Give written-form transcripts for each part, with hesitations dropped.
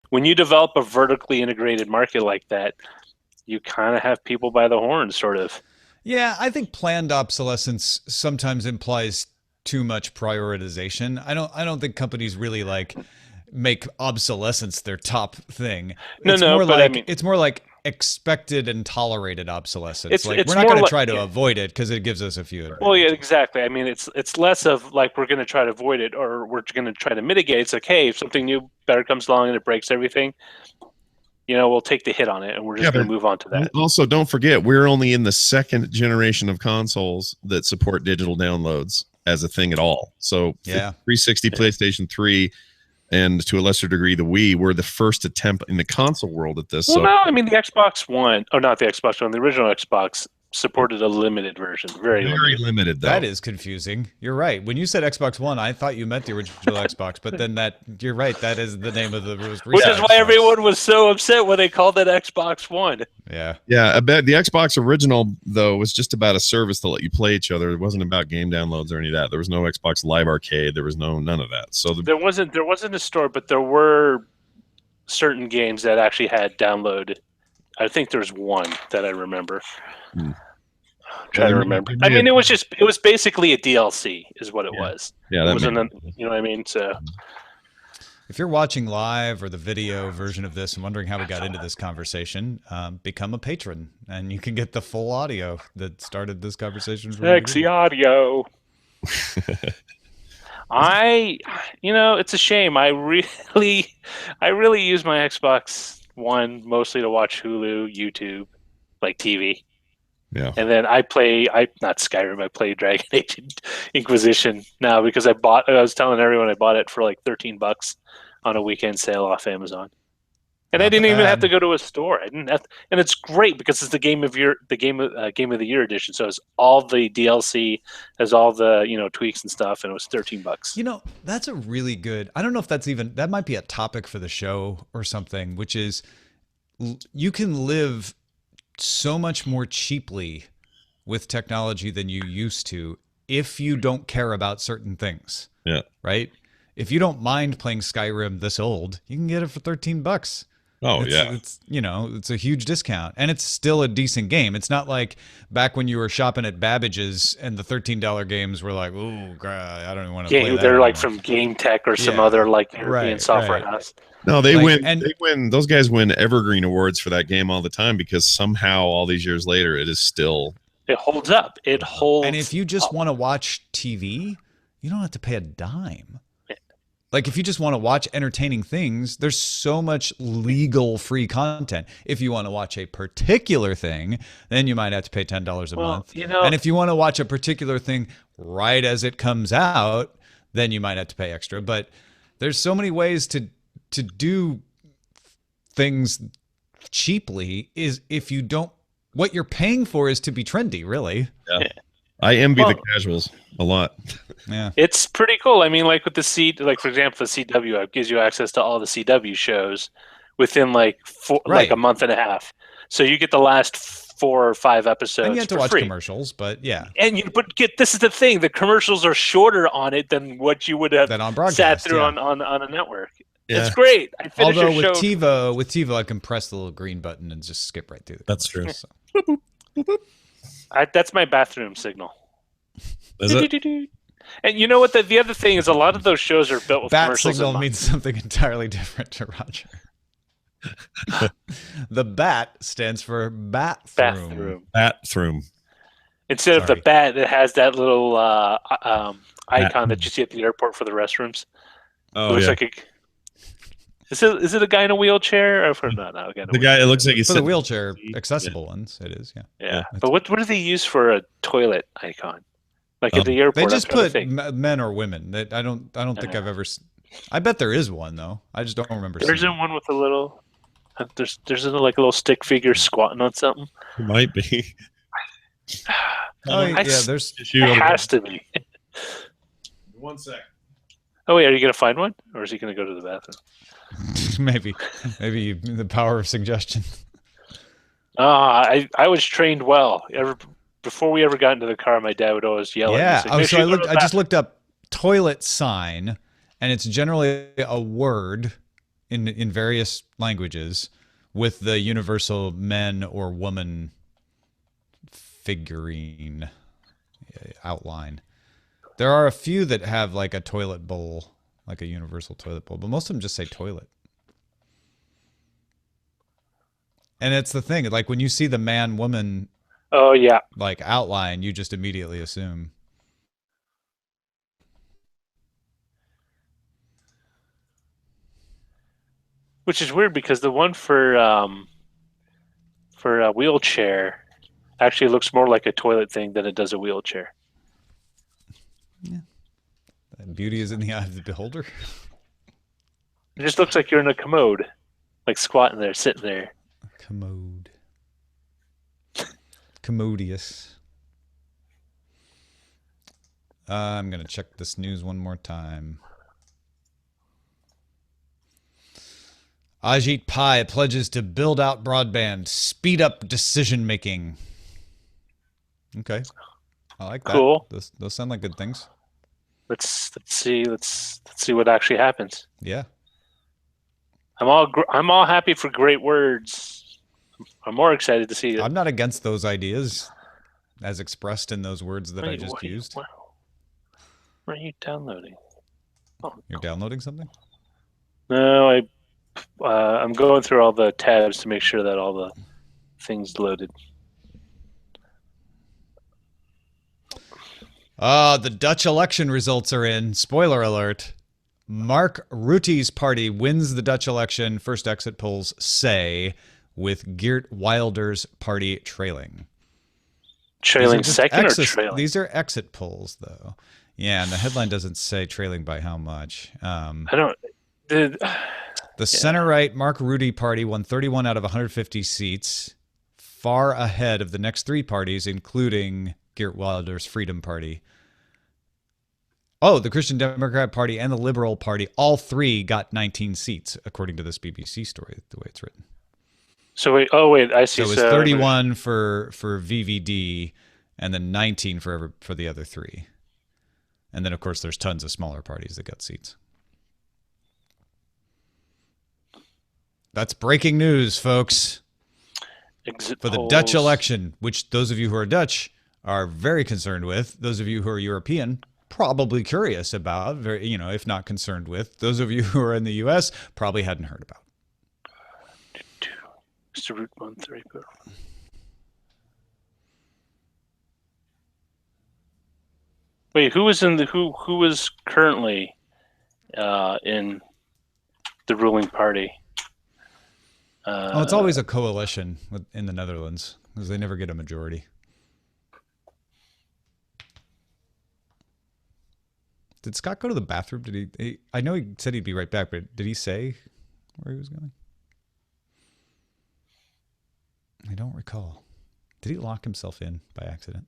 when you develop a vertically integrated market like that, you kind of have people by the horns, sort of. Yeah, I think planned obsolescence sometimes implies too much prioritization. I don't think companies really like make obsolescence their top thing. No, It's no, more but I like mean, expected and tolerated obsolescence. it's Like we're it's not more going to like try to yeah. avoid it because it gives us a few Well, yeah, advantages. exactly. I mean, it's less of like we're going to try to avoid it or we're going to try to mitigate. It's like, hey, if something new better comes along and it breaks everything, we'll take the hit on it and we're Yeah, just going but to move on to that. also don't forget we're only in the second generation of consoles that support digital downloads as a thing at all. So Yeah. 360, PlayStation 3, and to a lesser degree the Wii were the first attempt in the console world at this. Well, So no, I mean the Xbox One, oh, not the Xbox One, the original Xbox supported a limited version, very very limited. limited That though. is confusing. You're right. When you said Xbox One, I thought you meant the original Xbox, but then you're right. That is the name of the most Which recent is why Xbox. everyone was so upset when they called it Xbox One. Yeah. Yeah, I bet the Xbox original though was just about a service to let you play each other. It wasn't about game downloads or any of that. There was no Xbox Live Arcade. There was none of that. So There wasn't a store, but there were certain games that actually had download. I think there's one that I remember. Hmm. I'm Well, trying to remember. I mean, it was basically a DLC, is what it yeah, was. yeah, It that wasn't, made you know what I mean? So If you're watching live or the video version of this and wondering how we got into this conversation, become a patron and you can get the full audio that started this conversation from the sexy beginning. audio. It's a shame. I really use my Xbox One mostly to watch Hulu, YouTube, like TV. yeah. And then not Skyrim, I play Dragon Age Inquisition now because I was telling everyone I bought it for like $13 on a weekend sale off Amazon. And I Not didn't even have to bad. go to a store. I didn't have, and it's great because it's the game of the year edition. So it's all the DLC, has all the tweaks and stuff, and it was $13. That's a really good. I don't know if that might be a topic for the show or something, which is you can live so much more cheaply with technology than you used to if you don't care about certain things, Yeah. right? If you don't mind playing Skyrim this old, you can get it for $13. Oh It's yeah. it's a huge discount and it's still a decent game. It's not like back when you were shopping at Babbage's and the $13 games were like, "Oh, I don't even want to play that They're like anymore." from Game Tech or some Yeah. other like European Right, software right. house. No, they Like win. and They win. Those guys win evergreen awards for that game all the time because somehow all these years later, it is still. It holds up. It and if holds you just up. want to watch TV, you don't have to pay a dime. Like if you just want to watch entertaining things, there's so much legal free content. If you want to watch a particular thing, then you might have to pay $10 a Well, month. And if you want to watch a particular thing right as it comes out, then you might have to pay extra. But there's so many ways to do things cheaply is if you don't what you're paying for is to be trendy, really. Yeah. I envy the Well, casuals a lot. Yeah. it's pretty cool. I mean, like with like for example, the CW app gives you access to all the CW shows within like like a Right. month and a half. So you get the last 4 or 5 And you episodes have to for watch free. commercials, but yeah. And but this is the thing: the commercials are shorter on it than what you would have Then on sat broadcast, through yeah. on a network. It's Yeah, great. I finished a Although show. With TiVo, I can press the little green button and just skip right through the that's true. commercials. That's my bathroom signal. Is it? And you know what? The other thing is, a lot of those shows are built with Bat commercials in signal mind. means something entirely different to Roger. The bat stands for bathroom. Bathroom. Instead of the Sorry. bat, it has that little icon Bat. that you see at the airport for the restrooms. It Oh looks yeah. like a. Is it a guy in a wheelchair? Or not a guy in a The guy. It looks like he's For the sitting. wheelchair accessible ones, it is, yeah. Yeah, but what do they use for a toilet icon? Like at the They airport, just I'm trying to put think. men or women. I don't think I've ever. I bet there is one though. I just don't remember There seeing isn't it. one with a little. There's like a little stick figure squatting on something. It might be. Oh yeah, I- there's It has to be. 1 sec. Oh wait, are you gonna find one, or is he gonna go to the bathroom? maybe the power of suggestion. I was trained well. Before we ever got into the car, my dad would always yell at me. Yeah. Say, Oh, "Make so sure you go to the I just bathroom." looked up toilet sign, and it's generally a word in various languages with the universal men or woman figurine outline. There are a few that have like a toilet bowl, like a universal toilet bowl, but most of them just say toilet. And it's the thing, like when you see the man woman Oh yeah. like outline, you just immediately assume. Which is weird because the one for a wheelchair actually looks more like a toilet thing than it does a wheelchair. Yeah. Beauty is in the eye of the beholder. It just looks like you're in a commode, like squatting there, sitting there. Commode. Commodious. I'm going to check this news one more time. Ajit Pai pledges to build out broadband, speed up decision making. Okay. I like that. Cool. Those sound like good things. Let's see what actually happens. Yeah. I'm all happy for great words. I'm more excited to see it. I'm not against those ideas as expressed in those words that I just used. Wow. What are you downloading? Oh, You're downloading something? no, I'm going through all the tabs to make sure that all the things loaded. The Dutch election results are in. Spoiler alert. Mark Rutte's party wins the Dutch election, first exit polls say, with Geert Wilders' party trailing. Trailing second or trailing? These are exit polls, though. Yeah, and the headline doesn't say trailing by how much. The center-right Mark Rutte party won 31 out of 150 seats, far ahead of the next three parties, including Geert Wilders' Freedom Party. Oh, the Christian Democrat Party and the Liberal Party, all three got 19 seats, according to this BBC story, the way it's written. So wait, I see. So it was 31 for VVD, and then 19 for the other three. And then, of course, there's tons of smaller parties that got seats. That's breaking news, folks. Exit for the polls. Dutch election, which those of you who are Dutch are very concerned with. Those of you who are European, probably curious about, very, if not concerned with. Those of you who are in the U.S. probably hadn't heard about. Mr. Route 130. Wait, who was currently in the ruling party? It's always a coalition in the Netherlands because they never get a majority. Did Scott go to the bathroom? Did he? I know he said he'd be right back, but did he say where he was going? I don't recall. Did he lock himself in by accident?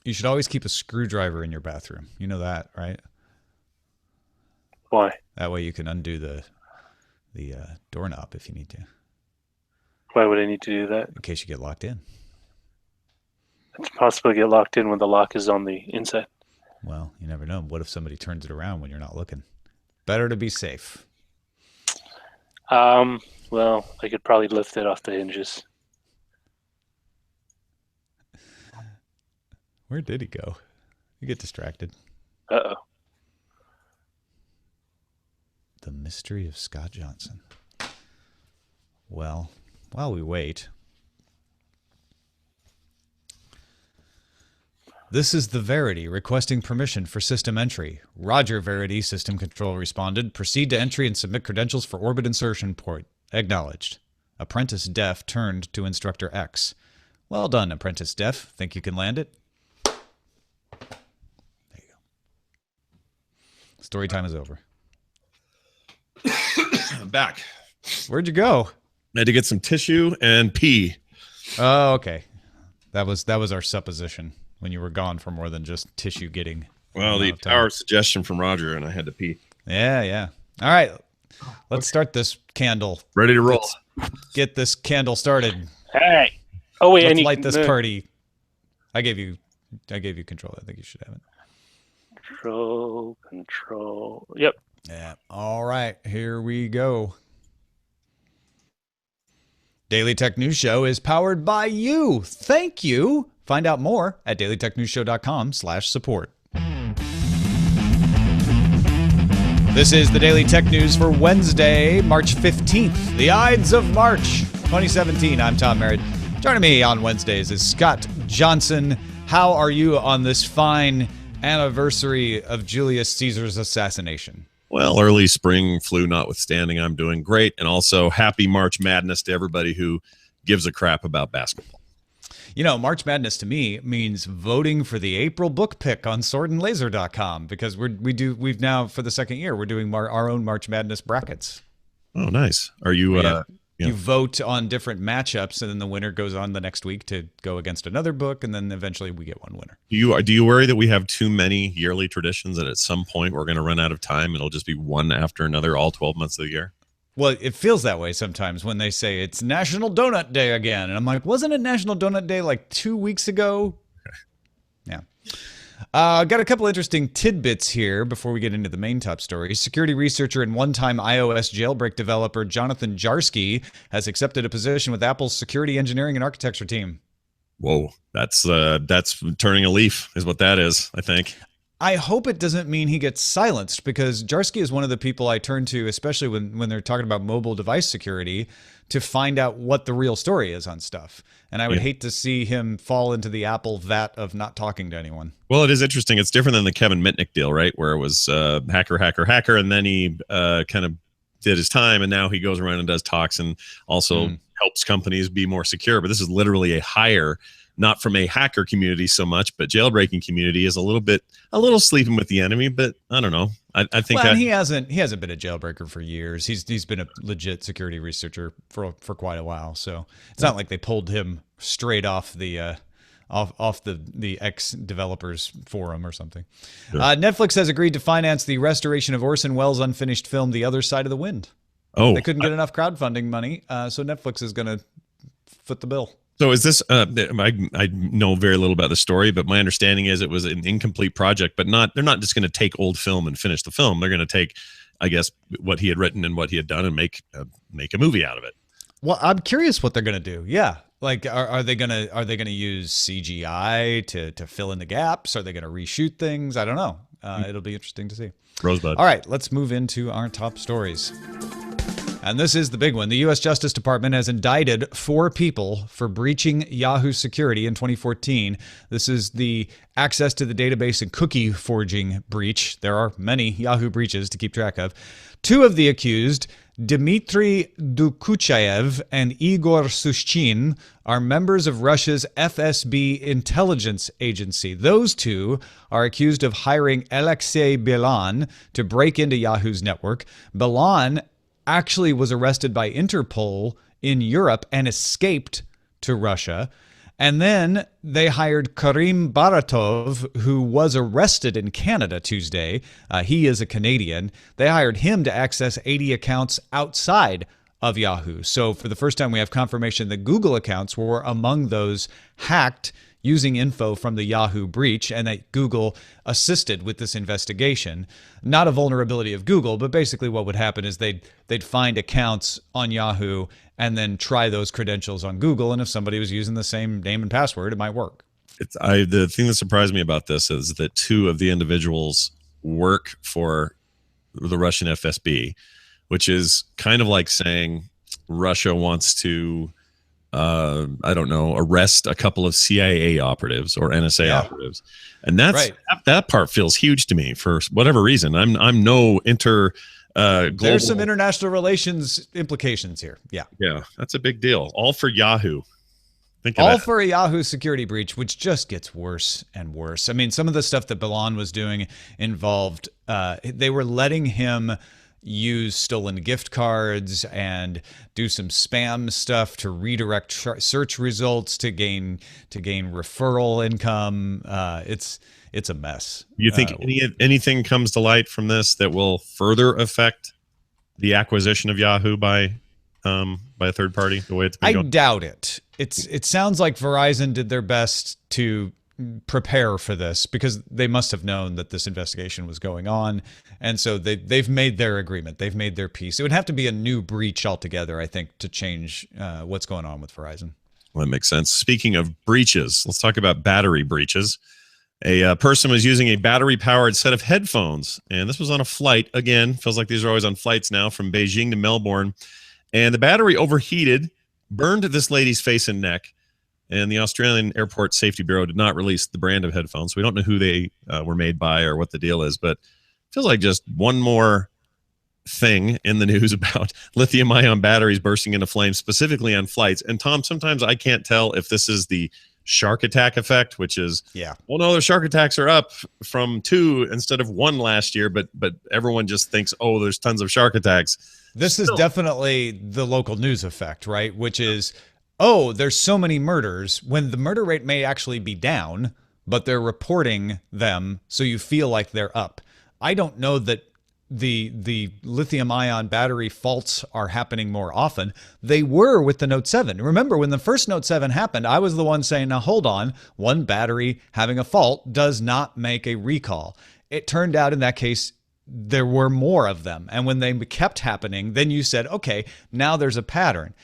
You should always keep a screwdriver in your bathroom. You know that, right? Why? That way you can undo the doorknob if you need to. Why would I need to do that? In case you get locked in. It's possible to get locked in when the lock is on the inside. Well, you never know. What if somebody turns it around when you're not looking? Better to be safe. Well, I could probably lift it off the hinges. Where did he go? You get distracted. Uh-oh. The mystery of Scott Johnson. Well, while we wait, this is the Verity requesting permission for system entry. Roger, Verity, system control responded. Proceed to entry and submit credentials for orbit insertion port. Acknowledged. Apprentice Def turned to Instructor X. Well done, Apprentice Def. Think you can land it? There you go. Story time is over. I'm back. Where'd you go? I had to get some tissue and pee. Oh, okay. That was our supposition when you were gone for more than just tissue getting. Well, the power suggestion from Roger, and I had to pee. Yeah. All right. Let's start this candle. Ready to roll. Let's get this candle started. Hey. Oh wait, Let's light this party. I gave you control. I think you should have it. Control. Yep. Yeah. All right, here we go. Daily Tech News Show is powered by you. Thank you. Find out more at dailytechnewsshow.com/support. This is the Daily Tech News for Wednesday, March 15th, the Ides of March 2017. I'm Tom Merritt. Joining me on Wednesdays is Scott Johnson. How are you on this fine anniversary of Julius Caesar's assassination? Well, early spring flu notwithstanding, I'm doing great. And also happy March Madness to everybody who gives a crap about basketball. You know, March Madness to me means voting for the April book pick on swordandlaser.com because we've now, for the second year, we're doing our own March Madness brackets. Oh, nice. Are you You vote on different matchups, and then the winner goes on the next week to go against another book, and then eventually we get one winner. Do you worry that we have too many yearly traditions that at some point we're going to run out of time? It'll just be one after another all 12 months of the year? Well, it feels that way sometimes when they say it's National Donut Day again. And I'm like, wasn't it National Donut Day like 2 weeks ago? Okay. Yeah. Got a couple interesting tidbits here before we get into the main top story. Security researcher and one-time iOS jailbreak developer Jonathan Jarsky has accepted a position with Apple's security engineering and architecture team. Whoa, that's turning a leaf is what that is, I think. I hope it doesn't mean he gets silenced, because Jarsky is one of the people I turn to, especially when they're talking about mobile device security, to find out what the real story is on stuff. And I would hate to see him fall into the Apple vat of not talking to anyone. Well, it is interesting. It's different than the Kevin Mitnick deal, right? Where it was hacker, and then he kind of did his time, and now he goes around and does talks and also helps companies be more secure. But this is literally a hire, not from a hacker community so much, but jailbreaking community is a little sleeping with the enemy. But I don't know. I think he hasn't been a jailbreaker for years. He's been a legit security researcher for quite a while. So it's not like they pulled him straight off the off the ex developers forum or something. Sure. Netflix has agreed to finance the restoration of Orson Welles' unfinished film, The Other Side of the Wind. Oh, they couldn't get enough crowdfunding money, so Netflix is going to foot the bill. So is this? I know very little about the story, but my understanding is it was an incomplete project. But they're not just going to take old film and finish the film. They're going to take, I guess, what he had written and what he had done and make a movie out of it. Well, I'm curious what they're going to do. Yeah, like are they gonna use CGI to fill in the gaps? Are they going to reshoot things? I don't know. It'll be interesting to see. Rosebud. All right, let's move into our top stories. And this is the big one. The U.S. Justice Department has indicted 4 people for breaching Yahoo security in 2014. This is the access to the database and cookie forging breach. There are many Yahoo breaches to keep track of. 2 of the accused, Dmitry Dokuchayev and Igor Sushchin, are members of Russia's FSB intelligence agency. Those 2 are accused of hiring Alexei Belan to break into Yahoo's network. Belan actually was arrested by Interpol in Europe and escaped to Russia. And then they hired Karim Baratov, who was arrested in Canada Tuesday. He is a Canadian. They hired him to access 80 accounts outside of Yahoo. So for the first time, we have confirmation that Google accounts were among those hacked using info from the Yahoo breach, and that Google assisted with this investigation. Not a vulnerability of Google, but basically what would happen is they'd find accounts on Yahoo and then try those credentials on Google, and if somebody was using the same name and password, it might work. The thing that surprised me about this is that 2 of the individuals work for the Russian FSB, which is kind of like saying Russia wants to I don't know, arrest a couple of CIA operatives or NSA operatives. And that part feels huge to me for whatever reason. I'm no global. There's some international relations implications here. Yeah. Yeah, that's a big deal. All for Yahoo. All for a Yahoo security breach, which just gets worse and worse. I mean, some of the stuff that Belan was doing involved, they were letting him use stolen gift cards and do some spam stuff to redirect search results to gain referral income. It's a mess. You think anything comes to light from this that will further affect the acquisition of Yahoo by a third party, the way it's been going? I doubt it. It sounds like Verizon did their best to prepare for this because they must have known that this investigation was going on. And so they've made their agreement. They've made their peace. It would have to be a new breach altogether, I think, to change what's going on with Verizon. Well, that makes sense. Speaking of breaches, let's talk about battery breaches. A person was using a battery-powered set of headphones, and this was on a flight. Again, feels like these are always on flights now, from Beijing to Melbourne. And the battery overheated, burned this lady's face and neck. And the Australian Airport Safety Bureau did not release the brand of headphones. We don't know who they were made by or what the deal is, but it feels like just one more thing in the news about lithium-ion batteries bursting into flames, specifically on flights. And Tom, sometimes I can't tell if this is the shark attack effect, which is, well, no, the shark attacks are up from 2 instead of 1 last year, but everyone just thinks, oh, there's tons of shark attacks. This is definitely the local news effect, right? Which is, oh, there's so many murders when the murder rate may actually be down, but they're reporting them, so you feel like they're up. I don't know that the lithium-ion battery faults are happening more often. They were with the Note 7. Remember, when the first Note 7 happened, I was the one saying, now hold on, one battery having a fault does not make a recall. It turned out in that case, there were more of them. And when they kept happening, then you said, okay, now there's a pattern.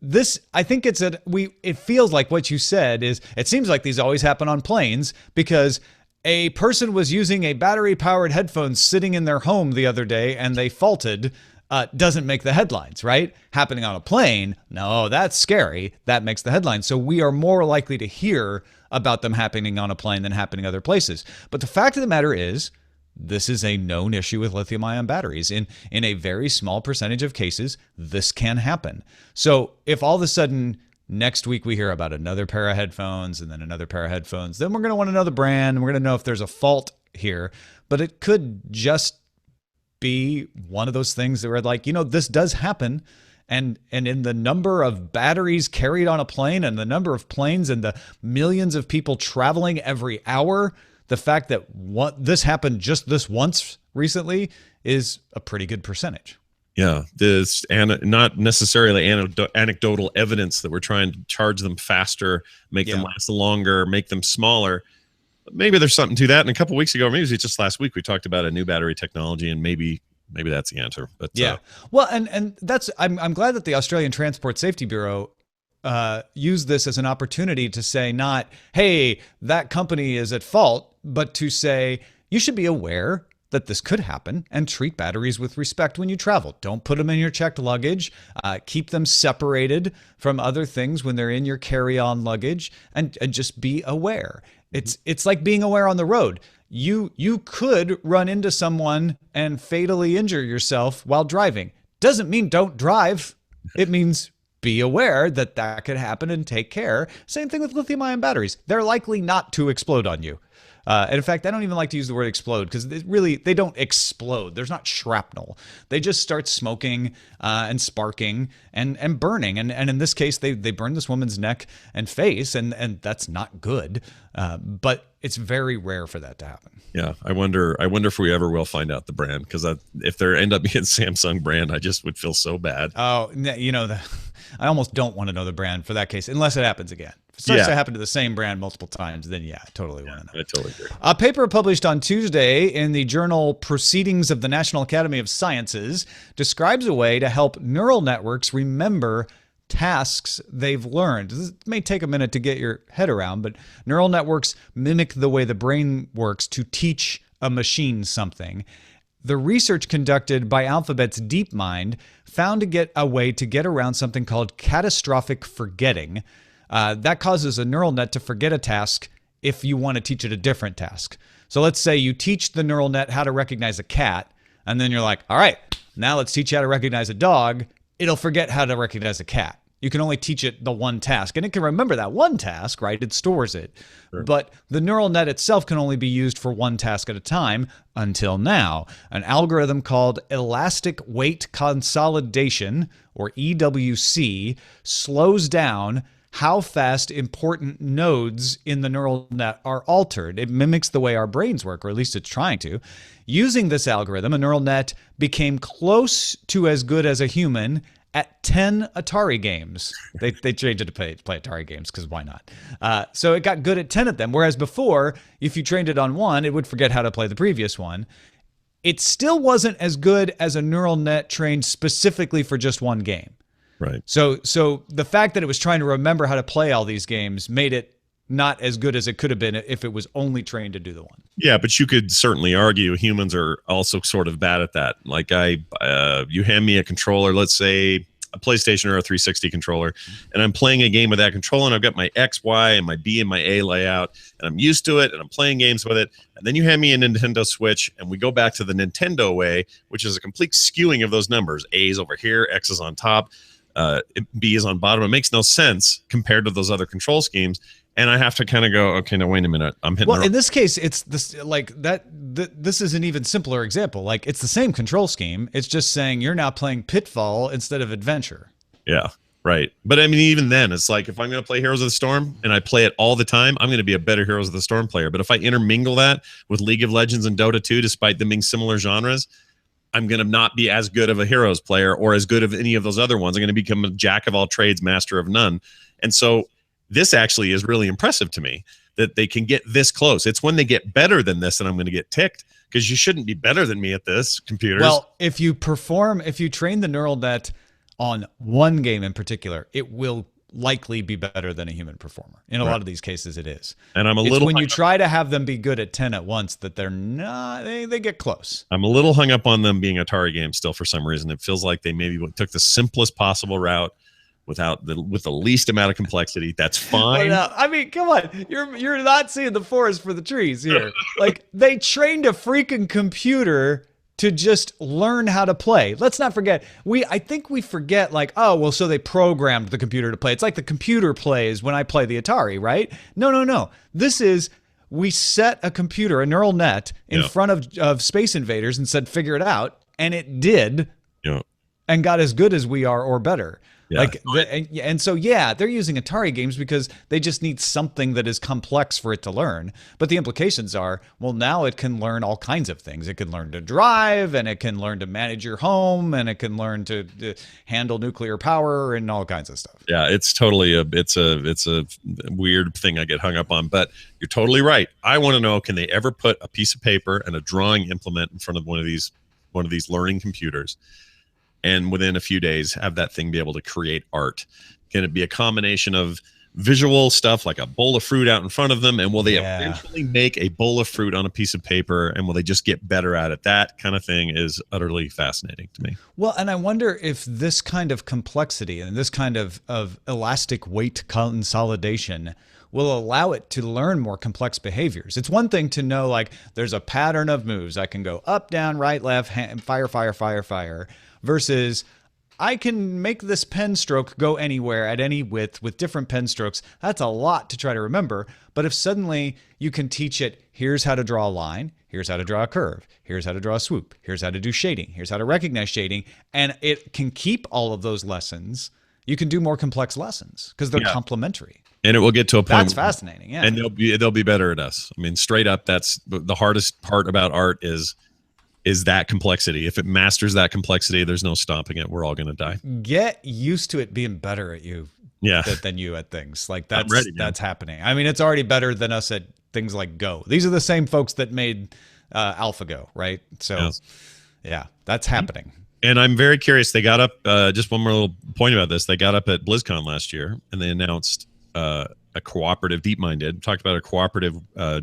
This, I think it feels like what you said is, it seems like these always happen on planes because a person was using a battery-powered headphone sitting in their home the other day and they faulted, doesn't make the headlines, right? Happening on a plane, no, that's scary. That makes the headlines. So we are more likely to hear about them happening on a plane than happening other places. But the fact of the matter is, this is a known issue with lithium-ion batteries. In a very small percentage of cases, this can happen. So if all of a sudden next week we hear about another pair of headphones and then another pair of headphones, then we're going to want another brand and we're going to know if there's a fault here. But it could just be one of those things that we're like, this does happen. And in the number of batteries carried on a plane and the number of planes and the millions of people traveling every hour, the fact that this happened just this once recently is a pretty good percentage. Yeah, this not necessarily anecdotal evidence that we're trying to charge them faster, make them last longer, make them smaller. Maybe there's something to that. And a couple of weeks ago, or maybe it was just last week, we talked about a new battery technology, and maybe that's the answer. But well, and that's I'm glad that the Australian Transport Safety Bureau used this as an opportunity to say not, hey, that company is at fault, but to say you should be aware that this could happen and treat batteries with respect when you travel. Don't put them in your checked luggage. Keep them separated from other things when they're in your carry-on luggage, and just be aware. It's like being aware on the road. You could run into someone and fatally injure yourself while driving. Doesn't mean don't drive. It means be aware that could happen and take care. Same thing with lithium-ion batteries. They're likely not to explode on you. And in fact, I don't even like to use the word explode because they don't explode. There's not shrapnel. They just start smoking and sparking and burning. And in this case, they burned this woman's neck and face, and that's not good. But it's very rare for that to happen. Yeah, I wonder if we ever will find out the brand, because if there end up being Samsung brand, I just would feel so bad. Oh, I almost don't want to know the brand for that case, unless it happens again. If it starts to happen to the same brand multiple times, then I totally want to know. I totally agree. A paper published on Tuesday in the journal Proceedings of the National Academy of Sciences describes a way to help neural networks remember tasks they've learned. This may take a minute to get your head around, but neural networks mimic the way the brain works to teach a machine something. The research conducted by Alphabet's DeepMind found a way to get around something called catastrophic forgetting. That causes a neural net to forget a task if you want to teach it a different task. So let's say you teach the neural net how to recognize a cat, and then you're like, all right, now let's teach you how to recognize a dog. It'll forget how to recognize a cat. You can only teach it the one task, and it can remember that one task, right? It stores it. Sure. But the neural net itself can only be used for one task at a time until now. An algorithm called elastic weight consolidation, or EWC, slows down how fast important nodes in the neural net are altered. It mimics the way our brains work, or at least it's trying to. Using this algorithm, a neural net became close to as good as a human at 10 Atari games. They changed it to play Atari games because why not? So it got good at 10 of them. Whereas before, if you trained it on one, it would forget how to play the previous one. It still wasn't as good as a neural net trained specifically for just one game. Right. So the fact that it was trying to remember how to play all these games made it not as good as it could have been if it was only trained to do the one. Yeah, but you could certainly argue humans are also sort of bad at that. Like you hand me a controller, let's say a PlayStation or a 360 controller, and I'm playing a game with that controller, and I've got my X, Y, and my B and my A layout, and I'm used to it, and I'm playing games with it. And then you hand me a Nintendo Switch, and we go back to the Nintendo way, which is a complete skewing of those numbers. A is over here, X is on top, B is on bottom. It makes no sense compared to those other control schemes. And I have to kind of go, okay, now wait a minute. I'm hitting. Well, in this case, it's this like that. This is an even simpler example. Like it's the same control scheme. It's just saying you're now playing Pitfall instead of Adventure. Yeah, right. But I mean, even then, it's like if I'm going to play Heroes of the Storm and I play it all the time, I'm going to be a better Heroes of the Storm player. But if I intermingle that with League of Legends and Dota 2, despite them being similar genres, I'm going to not be as good of a Heroes player or as good of any of those other ones. I'm going to become a jack of all trades, master of none. And so this actually is really impressive to me that they can get this close. It's when they get better than this that I'm going to get ticked, because you shouldn't be better than me at this, computers. Well, if you train the neural net on one game in particular, it will likely be better than a human performer. In a lot of these cases, it is. And it's when you try to have them be good at 10 at once that they're not. They get close. I'm a little hung up on them being Atari games still for some reason. It feels like they maybe took the simplest possible route with the least amount of complexity. That's fine. I mean, come on. You're not seeing the forest for the trees here. Like they trained a freaking computer to just learn how to play. Let's not forget. I think we forget like, oh, well, so they programmed the computer to play. It's like the computer plays when I play the Atari, right? No. This is we set a computer, a neural net in front of Space Invaders and said, figure it out. And it did and got as good as we are or better. Yeah. So they're using Atari games because they just need something that is complex for it to learn. But the implications are, well, now it can learn all kinds of things. It can learn to drive, and it can learn to manage your home, and it can learn to handle nuclear power and all kinds of stuff. Yeah, it's totally it's a weird thing I get hung up on. But you're totally right. I want to know, can they ever put a piece of paper and a drawing implement in front of one of these learning computers, and within a few days have that thing be able to create art? Can it be a combination of visual stuff like a bowl of fruit out in front of them, and will they eventually make a bowl of fruit on a piece of paper, and will they just get better at it? That kind of thing is utterly fascinating to me. Well, and I wonder if this kind of complexity and this kind of elastic weight consolidation will allow it to learn more complex behaviors. It's one thing to know, like, there's a pattern of moves. I can go up, down, right, left, fire, versus I can make this pen stroke go anywhere at any width with different pen strokes. That's a lot to try to remember. But if suddenly you can teach it, here's how to draw a line, here's how to draw a curve, here's how to draw a swoop, here's how to do shading, here's how to recognize shading, and it can keep all of those lessons, you can do more complex lessons because they're complementary. And it will get to a point. That's fascinating, yeah. And they'll be better at us. I mean, straight up, that's the hardest part about art is that complexity. If it masters that complexity, there's no stopping it. We're all going to die. Get used to it being better at you than you at things. Like that's happening. I mean, it's already better than us at things like Go. These are the same folks that made AlphaGo, right? So that's happening. And I'm very curious. They got up, just one more little point about this. They got up at BlizzCon last year and they announced a cooperative, DeepMind talked about a cooperative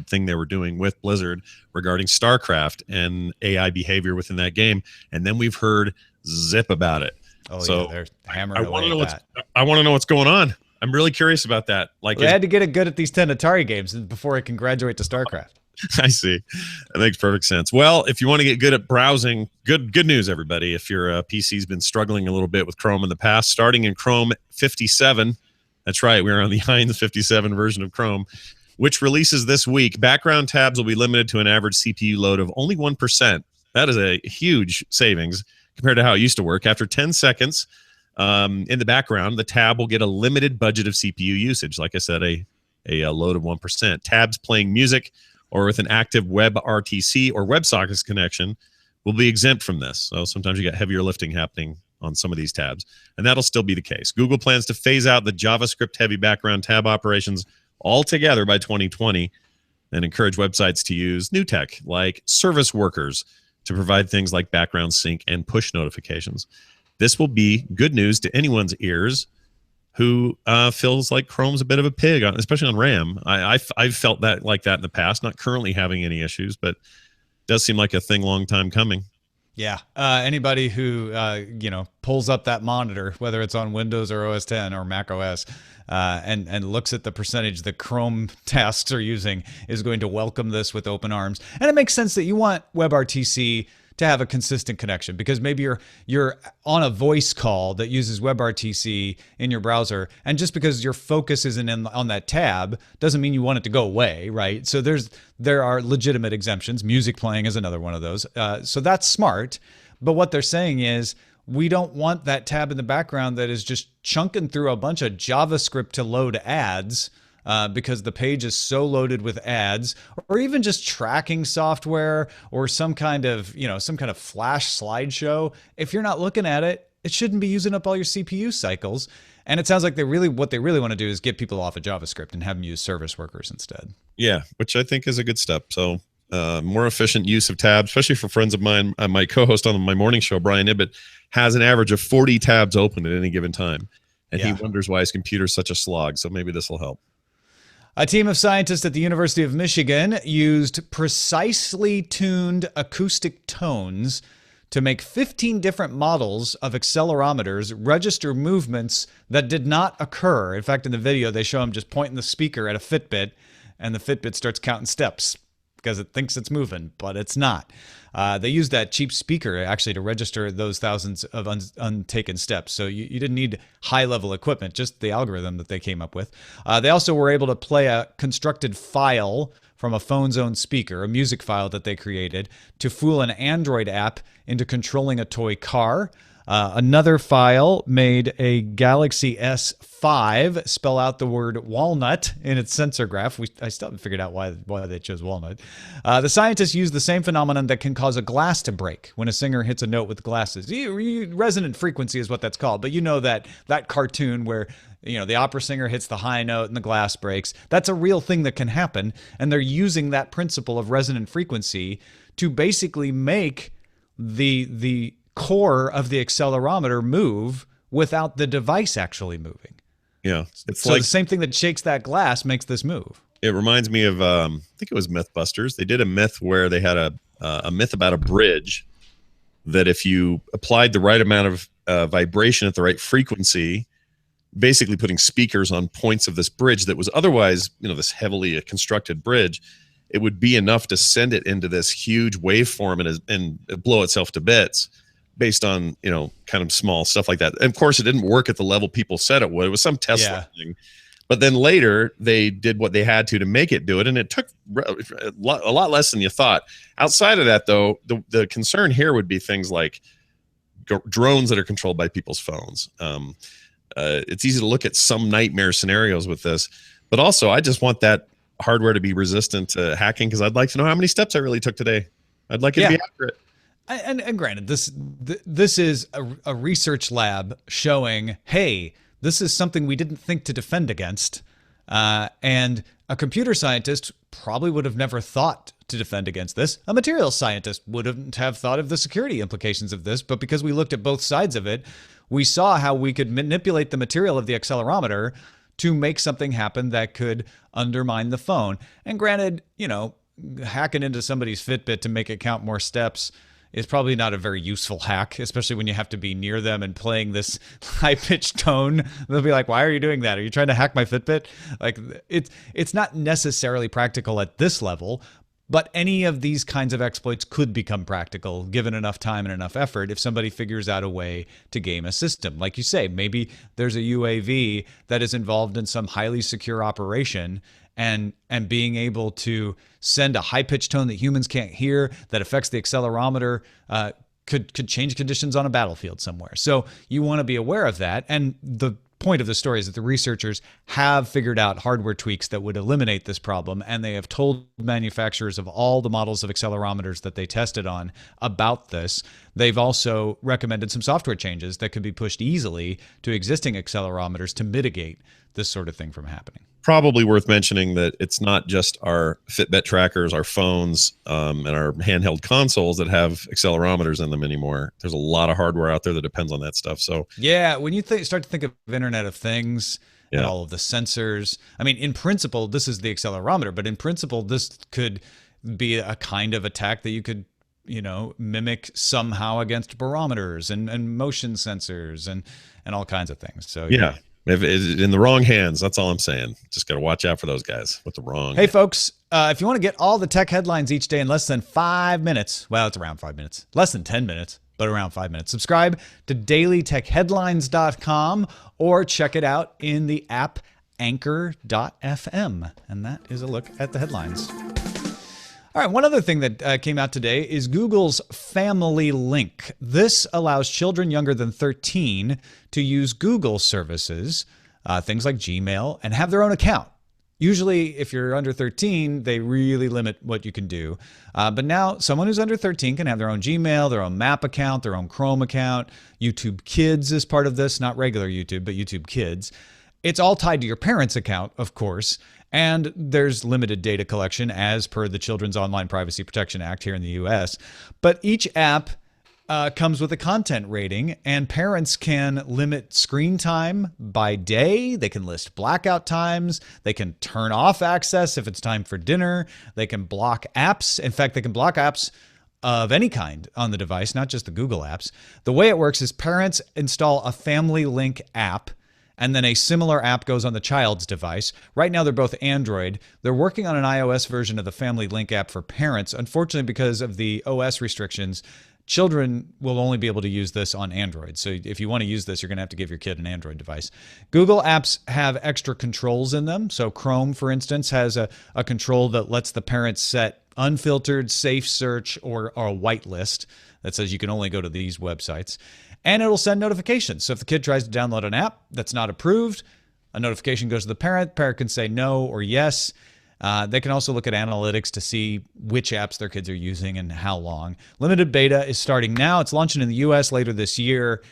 thing they were doing with Blizzard regarding StarCraft and AI behavior within that game. And then we've heard zip about it. Oh, so yeah, they're hammering away at that. I want to know what's going on. I'm really curious about that. Like, they had to get it good at these 10 Atari games before it can graduate to StarCraft. I see. That makes perfect sense. Well, if you want to get good at browsing, good news, everybody. If your PC's been struggling a little bit with Chrome in the past, starting in Chrome 57, that's right, we're on the Heinz 57 version of Chrome, which releases this week. Background tabs will be limited to an average CPU load of only 1%. That is a huge savings compared to how it used to work. After 10 seconds in the background, the tab will get a limited budget of CPU usage. Like I said, a load of 1%. Tabs playing music or with an active WebRTC or WebSockets connection will be exempt from this. So sometimes you got heavier lifting happening on some of these tabs, and that'll still be the case. Google plans to phase out the JavaScript-heavy background tab operations altogether by 2020 and encourage websites to use new tech like service workers to provide things like background sync and push notifications. This will be good news to anyone's ears who feels like Chrome's a bit of a pig, especially on RAM. I've felt that like that in the past, not currently having any issues, but it does seem like a thing long time coming. Yeah. Anybody who, pulls up that monitor, whether it's on Windows or OS 10 or Mac OS, and looks at the percentage that Chrome tasks are using is going to welcome this with open arms. And it makes sense that you want WebRTC to have a consistent connection, because maybe you're on a voice call that uses WebRTC in your browser, and just because your focus isn't on that tab doesn't mean you want it to go away, right? So there are legitimate exemptions. Music playing is another one of those. So that's smart. But what they're saying is, we don't want that tab in the background that is just chunking through a bunch of JavaScript to load ads, because the page is so loaded with ads, or even just tracking software or some kind of flash slideshow. If you're not looking at it, it shouldn't be using up all your CPU cycles. And it sounds like what they really want to do is get people off of JavaScript and have them use service workers instead. Yeah, which I think is a good step. So more efficient use of tabs, especially for friends of mine. My co-host on my morning show, Brian Ibbett, has an average of 40 tabs open at any given time. And he wonders why his computer's such a slog. So maybe this will help. A team of scientists at the University of Michigan used precisely tuned acoustic tones to make 15 different models of accelerometers register movements that did not occur. In fact, in the video, they show him just pointing the speaker at a Fitbit, and the Fitbit starts counting steps because it thinks it's moving, but it's not. They used that cheap speaker actually to register those thousands of untaken steps. So you didn't need high-level equipment, just the algorithm that they came up with. They also were able to play a constructed file from a phone's own speaker, a music file that they created, to fool an Android app into controlling a toy car. Another file made a Galaxy S5 spell out the word walnut in its sensor graph. I still haven't figured out why they chose walnut. The scientists used the same phenomenon that can cause a glass to break when a singer hits a note with glasses. Resonant frequency is what that's called. But you know that cartoon where the opera singer hits the high note and the glass breaks. That's a real thing that can happen. And they're using that principle of resonant frequency to basically make the core of the accelerometer move without the device actually moving. Yeah. It's so like the same thing that shakes that glass makes this move. It reminds me of, I think it was Mythbusters. They did a myth where they had a myth about a bridge that if you applied the right amount of vibration at the right frequency, basically putting speakers on points of this bridge that was otherwise, this heavily constructed bridge, it would be enough to send it into this huge waveform and blow itself to bits based on, kind of small stuff like that. And of course, it didn't work at the level people said it would. It was some Tesla thing. But then later, they did what they had to make it do it, and it took a lot less than you thought. Outside of that, though, the concern here would be things like drones that are controlled by people's phones. It's easy to look at some nightmare scenarios with this, but also I just want that hardware to be resistant to hacking, because I'd like to know how many steps I really took today. I'd like it to be accurate. And granted, this is a research lab showing, hey, this is something we didn't think to defend against. And a computer scientist probably would have never thought to defend against this. A materials scientist wouldn't have thought of the security implications of this. But because we looked at both sides of it, we saw how we could manipulate the material of the accelerometer to make something happen that could undermine the phone. And granted, hacking into somebody's Fitbit to make it count more steps is probably not a very useful hack, especially when you have to be near them and playing this high-pitched tone. They'll be like, why are you doing that? Are you trying to hack my Fitbit? Like, it's not necessarily practical at this level, but any of these kinds of exploits could become practical given enough time and enough effort if somebody figures out a way to game a system. Like you say, maybe there's a UAV that is involved in some highly secure operation, and being able to send a high-pitched tone that humans can't hear that affects the accelerometer could change conditions on a battlefield somewhere. So you want to be aware of that. And the point of the story is that the researchers have figured out hardware tweaks that would eliminate this problem, and they have told manufacturers of all the models of accelerometers that they tested on about this. They've also recommended some software changes that could be pushed easily to existing accelerometers to mitigate this sort of thing from happening. Probably worth mentioning that it's not just our Fitbit trackers, our phones, and our handheld consoles that have accelerometers in them anymore. There's a lot of hardware out there that depends on that stuff. So yeah, when you start to think of Internet of Things and Yeah. all of the sensors, I mean, in principle, this is the accelerometer, but in principle, this could be a kind of attack that you could, mimic somehow against barometers and motion sensors and all kinds of things. So yeah. If it's in the wrong hands, that's all I'm saying. Just got to watch out for those guys with the wrong. Hey, folks, if you want to get all the tech headlines each day in less than 5 minutes, well, it's around 5 minutes, less than 10 minutes, but around 5 minutes, subscribe to dailytechheadlines.com or check it out in the app anchor.fm. And that is a look at the headlines. All right, one other thing that came out today is Google's Family Link. This allows children younger than 13 to use Google services, things like Gmail, and have their own account. Usually, if you're under 13, they really limit what you can do. But now, someone who's under 13 can have their own Gmail, their own Map account, their own Chrome account. YouTube Kids is part of this, not regular YouTube, but YouTube Kids. It's all tied to your parents' account, of course. And there's limited data collection as per the Children's Online Privacy Protection Act here in the US. But each app comes with a content rating, and parents can limit screen time by day. They can list blackout times. They can turn off access if it's time for dinner. They can block apps. In fact, they can block apps of any kind on the device, not just the Google apps. The way it works is parents install a Family Link app, and then a similar app goes on the child's device. Right now, they're both Android. They're working on an iOS version of the Family Link app for parents. Unfortunately, because of the OS restrictions, children will only be able to use this on Android. So if you want to use this, you're going to have to give your kid an Android device. Google apps have extra controls in them. So Chrome, for instance, has a control that lets the parents set unfiltered, safe search, or a whitelist that says you can only go to these websites. And it'll send notifications. So if the kid tries to download an app that's not approved, a notification goes to the parent. Parent can say no or yes. They can also look at analytics to see which apps their kids are using and how long. Limited beta is starting now. It's launching in the US later this year.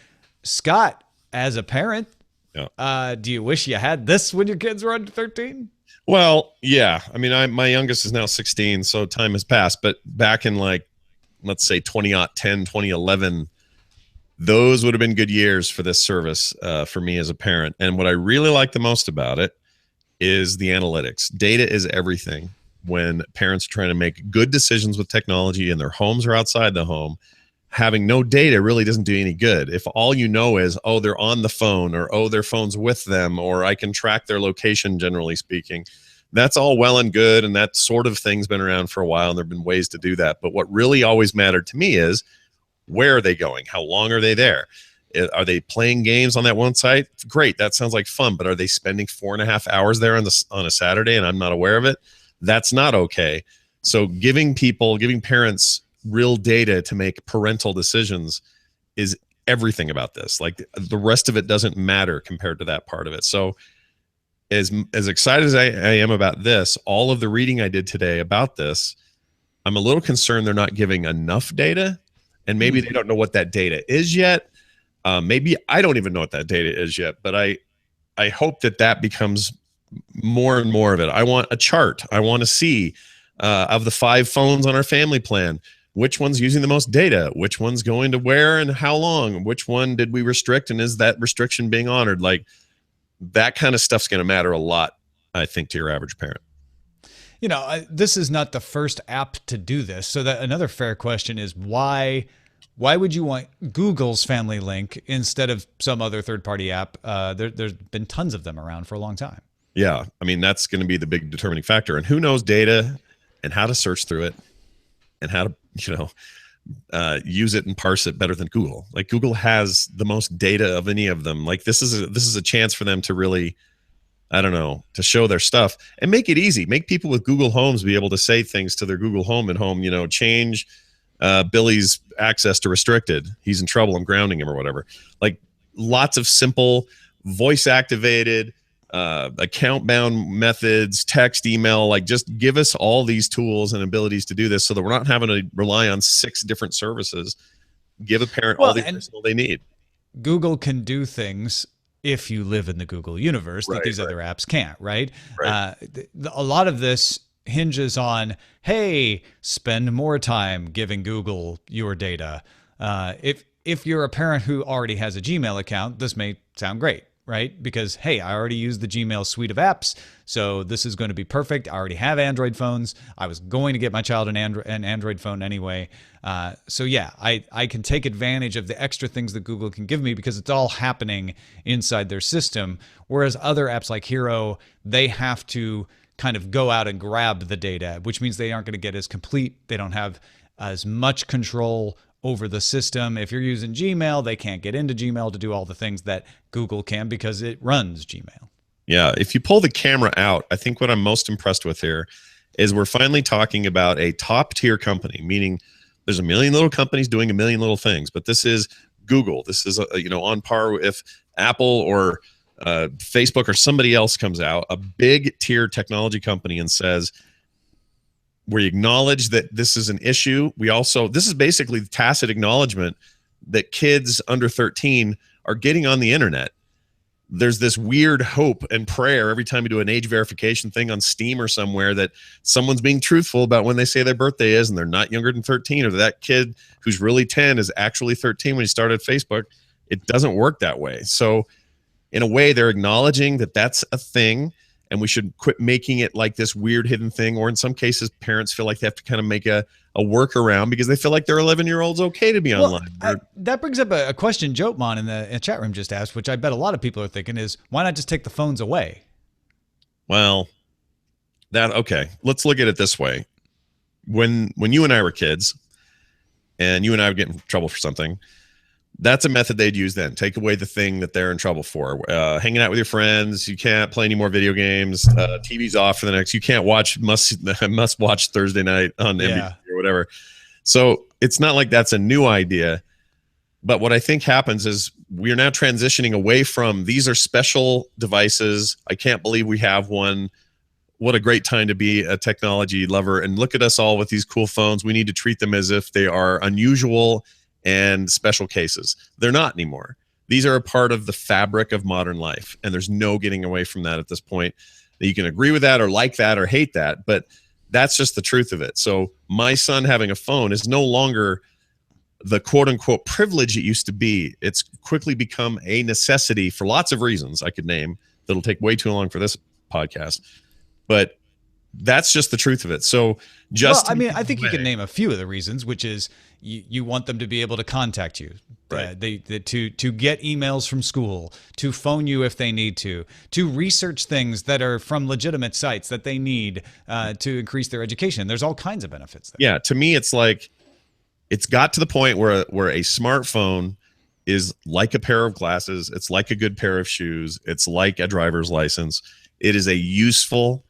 Scott, as a parent, do you wish you had this when your kids were under 13? Well, yeah. I mean, my youngest is now 16, so time has passed. But back in let's say 2010, 2011, those would have been good years for this service for me as a parent. And what I really like the most about it is the analytics. Data is everything when parents are trying to make good decisions with technology in their homes or outside the home. Having no data really doesn't do any good. If all you know is, oh, they're on the phone, or oh, their phone's with them, or I can track their location, generally speaking, that's all well and good. And that sort of thing's been around for a while, and there have been ways to do that. But what really always mattered to me is, where are they going? How long are they there? Are they playing games on that one site? Great. That sounds like fun. But are they spending 4.5 hours there on a Saturday and I'm not aware of it? That's not okay. So giving parents real data to make parental decisions is everything about this. Like, the rest of it doesn't matter compared to that part of it. So as excited as I am about this, all of the reading I did today about this, I'm a little concerned they're not giving enough data. And maybe they don't know what that data is yet. Maybe I don't even know what that data is yet, but I hope that becomes more and more of it. I want a chart. I want to see of the 5 phones on our family plan, which one's using the most data, which one's going to where and how long, which one did we restrict, and is that restriction being honored? Like, that kind of stuff's going to matter a lot, I think, to your average parent. This is not the first app to do this. So that another fair question is why would you want Google's Family Link instead of some other third-party app? There's been tons of them around for a long time. Yeah. I mean, that's going to be the big determining factor. And who knows data and how to search through it and how to, use it and parse it better than Google. Like, Google has the most data of any of them. Like, this is a chance for them to really, I don't know, to show their stuff and make it easy. Make people with Google Homes be able to say things to their Google Home at home, change Billy's access to restricted. He's in trouble. I'm grounding him, or whatever. Like, lots of simple, voice activated, account bound methods, text, email. Like, just give us all these tools and abilities to do this so that we're not having to rely on 6 different services. Give a parent all the arsenal they need. Google can do things if you live in the Google universe that these other apps can't, right? A lot of this hinges on, hey, spend more time giving Google your data. If you're a parent who already has a Gmail account, this may sound great, right? Because, hey, I already use the Gmail suite of apps, so this is going to be perfect. I already have Android phones. I was going to get my child an Android phone anyway. So yeah, I can take advantage of the extra things that Google can give me because it's all happening inside their system. Whereas other apps like Hero, they have to kind of go out and grab the data, which means they aren't going to get as complete. They don't have as much control over the system. If you're using Gmail, they can't get into Gmail to do all the things that Google can because it runs Gmail. Yeah, if you pull the camera out, I think what I'm most impressed with here is we're finally talking about a top tier company, meaning there's a million little companies doing a million little things, but this is Google. This is on par with if Apple or Facebook or somebody else comes out, a big tier technology company, and says, we acknowledge that this is an issue. This is basically the tacit acknowledgement that kids under 13 are getting on the internet. There's this weird hope and prayer every time you do an age verification thing on Steam or somewhere that someone's being truthful about when they say their birthday is and they're not younger than 13, or that kid who's really 10 is actually 13 when he started Facebook. It doesn't work that way. So in a way, they're acknowledging that that's a thing, and we should quit making it like this weird hidden thing. Or in some cases, parents feel like they have to kind of make a workaround because they feel like their 11-year-old's okay to be online. That brings up a question Jotman in the chat room just asked, which I bet a lot of people are thinking is, why not just take the phones away? Well, okay. Let's look at it this way. When you and I were kids, and you and I would get in trouble for something, that's a method they'd use then. Take away the thing that they're in trouble for. Hanging out with your friends. You can't play any more video games. TV's off for the next. You can't watch must watch Thursday night on NBC or whatever. So it's not like that's a new idea. But what I think happens is we're now transitioning away from these are special devices. I can't believe we have one. What a great time to be a technology lover. And look at us all with these cool phones. We need to treat them as if they are unusual and special cases. They're not anymore. These are a part of the fabric of modern life, and there's no getting away from that at this point. You can agree with that or like that or hate that, but that's just the truth of it. So my son having a phone is no longer the quote-unquote privilege it used to be. It's quickly become a necessity for lots of reasons I could name that'll take way too long for this podcast. But that's just the truth of it. So I think you can name a few of the reasons, which is you want them to be able to contact you, right? To get emails from school, to phone you if they need to research things that are from legitimate sites that they need to increase their education. There's all kinds of benefits there. Yeah, to me, it's like it's got to the point where a smartphone is like a pair of glasses. It's like a good pair of shoes. It's like a driver's license. It is a useful,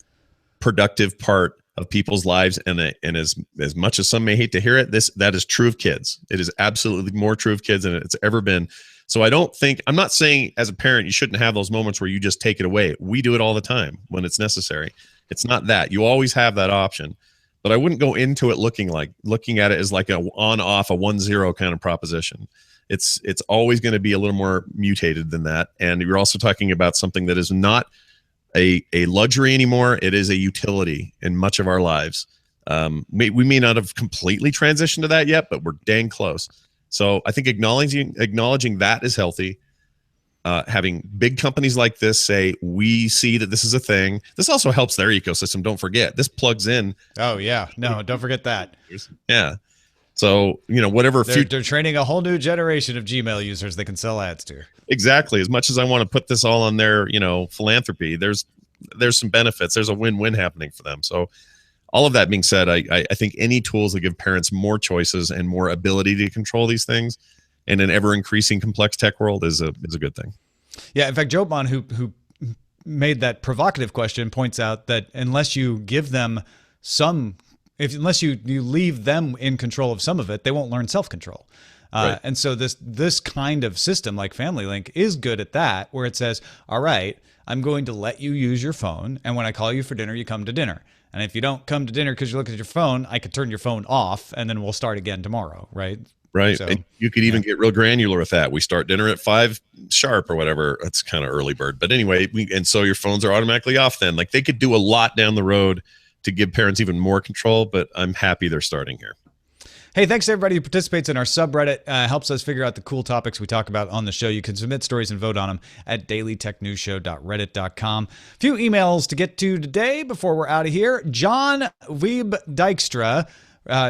productive part of people's lives, and as much as some may hate to hear it, that is true of kids. It is absolutely more true of kids than it's ever been. So I'm not saying as a parent you shouldn't have those moments where you just take it away. We do it all the time when it's necessary. It's not that. You always have that option, but I wouldn't go into it looking at it as like a on-off, a 1-0 kind of proposition. It's always going to be a little more mutated than that, and you're also talking about something that is not a luxury anymore. It is a utility in much of our lives. We may not have completely transitioned to that yet, but we're dang close. So I think acknowledging that is healthy. Having big companies like this say, we see that this is a thing. This also helps their ecosystem. Don't forget, this plugs in. Oh yeah. No, don't forget that. Yeah. So, whatever. They're training a whole new generation of Gmail users they can sell ads to. Exactly. As much as I want to put this all on their, philanthropy, there's some benefits. There's a win-win happening for them. So all of that being said, I think any tools that give parents more choices and more ability to control these things in an ever-increasing complex tech world is a good thing. Yeah. In fact, Jobon, who made that provocative question, points out that unless you give them unless you leave them in control of some of it, they won't learn self-control. Right. And so this kind of system like Family Link is good at that, where it says, all right, I'm going to let you use your phone. And when I call you for dinner, you come to dinner. And if you don't come to dinner because you're looking at your phone, I could turn your phone off and then we'll start again tomorrow. Right. Right. So, and you could even get real granular with that. We start dinner at 5 sharp or whatever. That's kind of early bird. But anyway, and so your phones are automatically off then. Like they could do a lot down the road to give parents even more control, but I'm happy they're starting here. Hey, thanks to everybody who participates in our subreddit. Helps us figure out the cool topics we talk about on the show. You can submit stories and vote on them at dailytechnewsshow.reddit.com. A few emails to get to today before we're out of here. John Weeb Dykstra,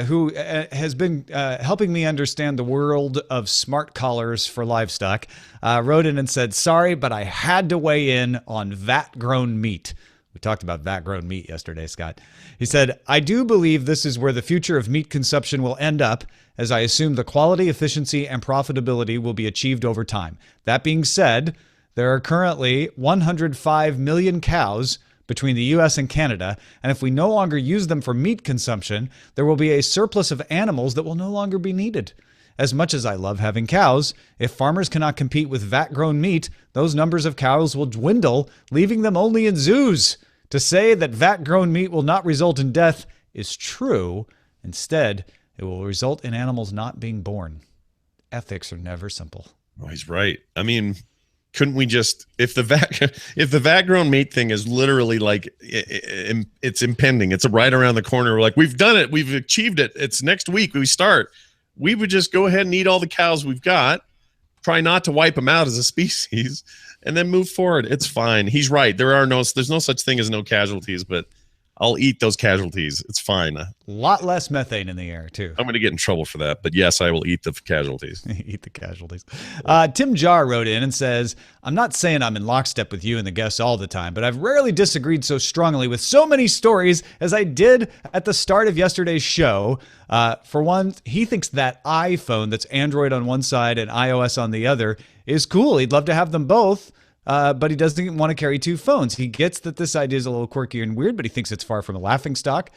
who has been helping me understand the world of smart collars for livestock, wrote in and said, sorry, but I had to weigh in on vat-grown meat. We talked about vat-grown meat yesterday, Scott. He said, I do believe this is where the future of meat consumption will end up, as I assume the quality, efficiency, and profitability will be achieved over time. That being said, there are currently 105 million cows between the U.S. and Canada, and if we no longer use them for meat consumption, there will be a surplus of animals that will no longer be needed. As much as I love having cows, if farmers cannot compete with vat-grown meat, those numbers of cows will dwindle, leaving them only in zoos. To say that vat-grown meat will not result in death is true. Instead, it will result in animals not being born. Ethics are never simple. Oh, he's right. I mean, couldn't we just, if the vat-grown meat thing is literally like it's impending, it's right around the corner. We're like, we've done it, we've achieved it. It's next week we start. We would just go ahead and eat all the cows we've got, try not to wipe them out as a species, and then move forward. It's fine. He's right. There's no such thing as no casualties, but I'll eat those casualties. It's fine. A lot less methane in the air, too. I'm going to get in trouble for that, but yes, I will eat the casualties. Eat the casualties. Tim Jar wrote in and says, I'm not saying I'm in lockstep with you and the guests all the time, but I've rarely disagreed so strongly with so many stories as I did at the start of yesterday's show. For one, he thinks that iPhone that's Android on one side and iOS on the other is cool. He'd love to have them both. But he doesn't want to carry two phones. He gets that this idea is a little quirky and weird, but he thinks it's far from a laughingstock.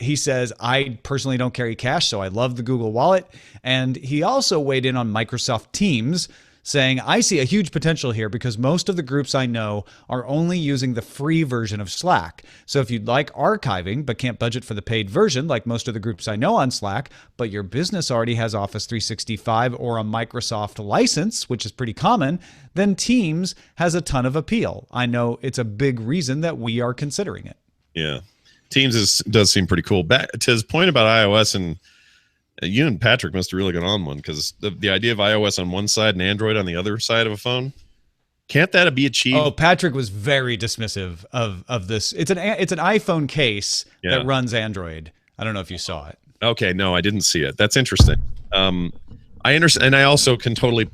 He says, I personally don't carry cash, so I love the Google Wallet. And he also weighed in on Microsoft Teams, saying, I see a huge potential here because most of the groups I know are only using the free version of Slack. So if you'd like archiving but can't budget for the paid version, like most of the groups I know on Slack, but your business already has Office 365 or a Microsoft license, which is pretty common, then Teams has a ton of appeal. I know it's a big reason that we are considering it. Yeah. Teams does seem pretty cool. Back to his point about iOS, and you and Patrick must have really gone on one, because the idea of iOS on one side and Android on the other side of a phone, can't that be achieved? Oh, Patrick was very dismissive of this. It's an iPhone case that runs Android. I don't know if you saw it. Okay, no, I didn't see it. That's interesting. I understand, and I also can totally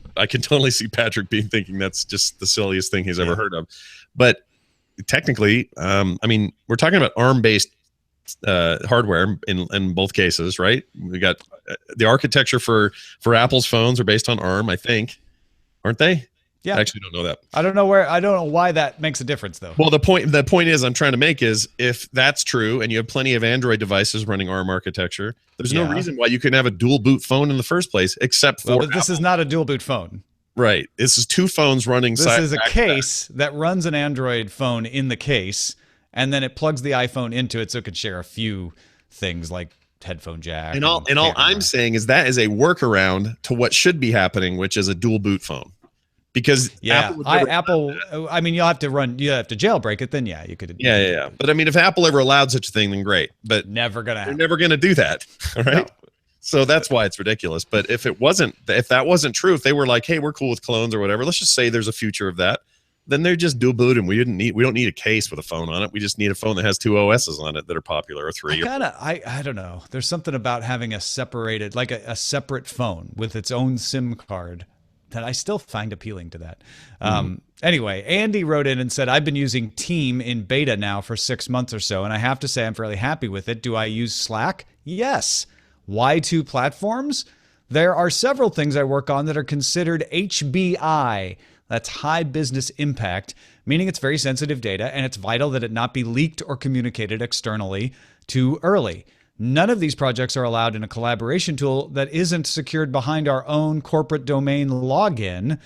see Patrick thinking that's just the silliest thing he's ever heard of. But technically, I mean, we're talking about ARM-based hardware in both cases, right? We got the architecture for Apple's phones are based on ARM, I think, aren't they? Yeah, I actually don't know that. I don't know why that makes a difference, though. Well, the point is I'm trying to make is, if that's true and you have plenty of Android devices running ARM architecture, there's no reason why you couldn't have a dual boot phone in the first place, except for but this is not a dual boot phone. Right. This is two phones running. This is a case that runs an Android phone in the case, and then it plugs the iPhone into it so it can share a few things like headphone jack. And all I'm saying is that is a workaround to what should be happening, which is a dual boot phone. Because Apple, I mean, you have to jailbreak it. Then you could. Yeah. But I mean, if Apple ever allowed such a thing, then great. But never gonna happen. They're never gonna do that. All right. No. So that's why it's ridiculous. But if that wasn't true, if they were like, hey, we're cool with clones or whatever, let's just say there's a future of that, then they're just dual boot, and we don't need a case with a phone on it. We just need a phone that has two OSs on it that are popular, or three. I don't know. There's something about having a separated, like a separate phone with its own SIM card, that I still find appealing to that. Anyway, Andy wrote in and said, I've been using Team in beta now for 6 months or so, and I have to say I'm fairly happy with it. Do I use Slack? Yes. Why two platforms? There are several things I work on that are considered HBI. That's high business impact, meaning it's very sensitive data, and it's vital that it not be leaked or communicated externally too early. None of these projects are allowed in a collaboration tool that isn't secured behind our own corporate domain login,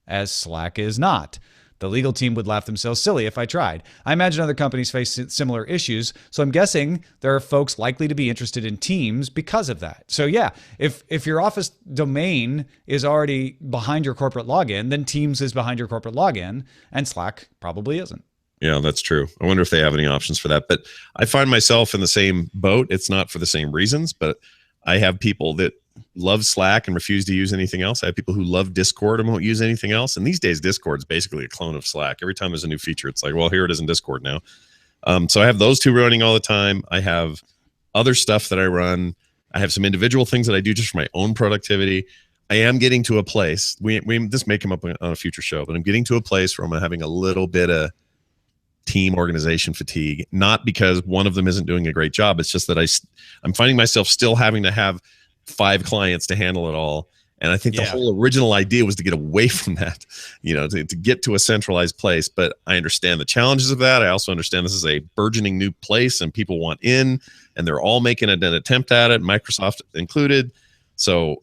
as Slack is not. The legal team would laugh themselves silly if I tried. I imagine other companies face similar issues, so I'm guessing there are folks likely to be interested in Teams because of that. So yeah, if your Office domain is already behind your corporate login, then Teams is behind your corporate login, and Slack probably isn't. Yeah, that's true. I wonder if they have any options for that. But I find myself in the same boat. It's not for the same reasons, but I have people that love Slack and refuse to use anything else. I have people who love Discord and won't use anything else. And these days, Discord is basically a clone of Slack. Every time there's a new feature, it's like, well, here it is in Discord now. So I have those two running all the time. I have other stuff that I run. I have some individual things that I do just for my own productivity. I am getting to a place. This may come up on a future show, but I'm getting to a place where I'm having a little bit of team organization fatigue, not because one of them isn't doing a great job. It's just that I'm finding myself still having to have 5 clients to handle it all. And I think the whole original idea was to get away from that, to get to a centralized place. But I understand the challenges of that. I also understand this is a burgeoning new place and people want in, and they're all making an attempt at it, Microsoft included. So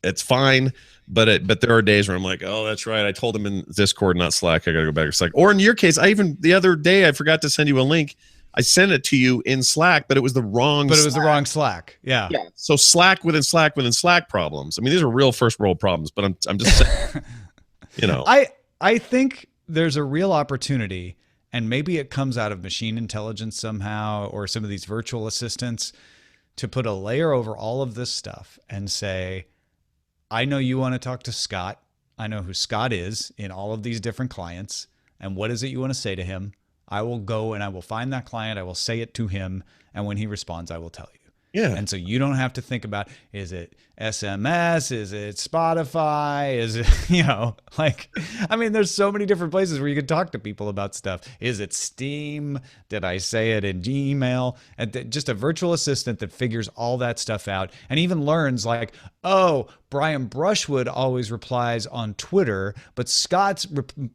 it's fine. But there are days where I'm like, oh, that's right. I told them in Discord, not Slack. I got to go back to Slack. Or in your case, the other day, I forgot to send you a link. I sent it to you in Slack, but it was the wrong But it was the wrong Slack. Yeah. So Slack within Slack within Slack problems. I mean, these are real first world problems, but I'm just saying, I think there's a real opportunity, and maybe it comes out of machine intelligence somehow, or some of these virtual assistants, to put a layer over all of this stuff and say, I know you want to talk to Scott. I know who Scott is in all of these different clients. And what is it you want to say to him? I will go and I will find that client. I will say it to him. And when he responds, I will tell you. Yeah. And so you don't have to think about, is it SMS? Is it Spotify? Is it, there's so many different places where you can talk to people about stuff. Is it Steam? Did I say it in Gmail? And just a virtual assistant that figures all that stuff out and even learns like, oh, Brian Brushwood always replies on Twitter, but Scott's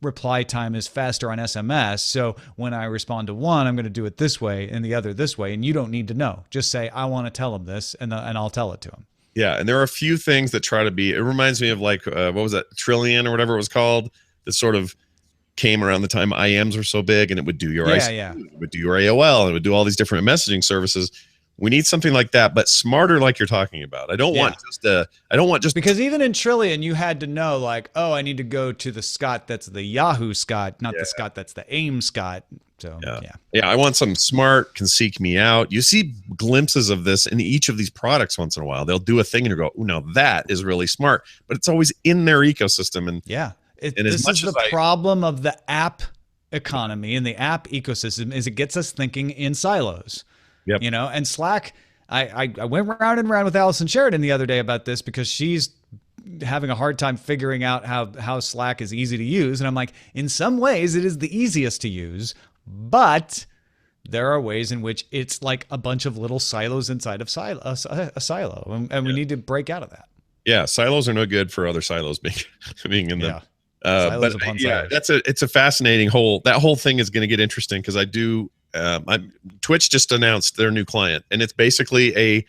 reply time is faster on SMS. So when I respond to one, I'm going to do it this way and the other this way. And you don't need to know. Just say, I want to tell him this, and I'll tell it to him. Yeah, and there are a few things that try to be. It reminds me of like what was that, Trillion or whatever it was called, that sort of came around the time IMs were so big, and it would do your ICQ, it would do your AOL, and it would do all these different messaging services. We need something like that, but smarter, like you're talking about. I don't want just because even in Trillion, you had to know like, oh, I need to go to the Scott that's the Yahoo Scott, not the Scott that's the AIM Scott. So yeah, I want something smart, can seek me out. You see glimpses of this in each of these products once in a while. They'll do a thing and you go, oh, now that is really smart, but it's always in their ecosystem. And this is the problem of the app economy and the app ecosystem is it gets us thinking in silos. Yep. And Slack, I went round and round with Allison Sheridan the other day about this because she's having a hard time figuring out how Slack is easy to use. And I'm like, in some ways it is the easiest to use, but there are ways in which it's like a bunch of little silos inside of a silo. And we need to break out of that. Yeah. Silos are no good for other silos being in them. Silos but upon silos. it's a fascinating that whole thing is going to get interesting because Twitch just announced their new client, and it's basically a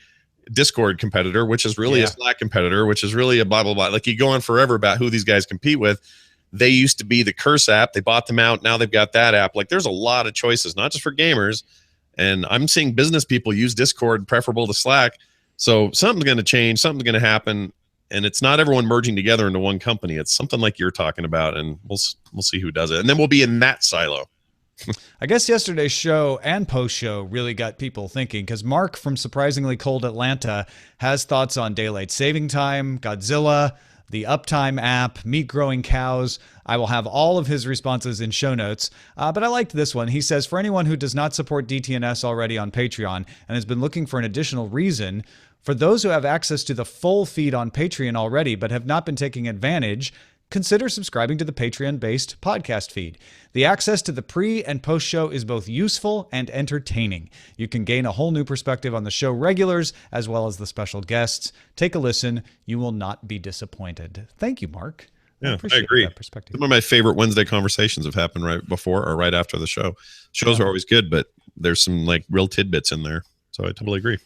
Discord competitor, which is really a Slack competitor, which is really a blah, blah, blah. Like you go on forever about who these guys compete with. They used to be the Curse app. They bought them out. Now they've got that app. Like there's a lot of choices, not just for gamers. And I'm seeing business people use Discord preferable to Slack. So something's going to change. Something's going to happen. And it's not everyone merging together into one company. It's something like you're talking about, and we'll see who does it. And then we'll be in that silo. I guess yesterday's show and post-show really got people thinking because Mark from Surprisingly Cold Atlanta has thoughts on daylight saving time, Godzilla, the Uptime app, meat growing cows. I will have all of his responses in show notes, but I liked this one. He says, for anyone who does not support DTNS already on Patreon and has been looking for an additional reason, for those who have access to the full feed on Patreon already but have not been taking advantage, consider subscribing to the Patreon-based podcast feed. The access to the pre- and post-show is both useful and entertaining. You can gain a whole new perspective on the show regulars as well as the special guests. Take a listen. You will not be disappointed. Thank you, Mark. Yeah, I agree. That perspective. Some of my favorite Wednesday conversations have happened right before or right after the show. Shows are always good, but there's some like real tidbits in there. So I totally agree.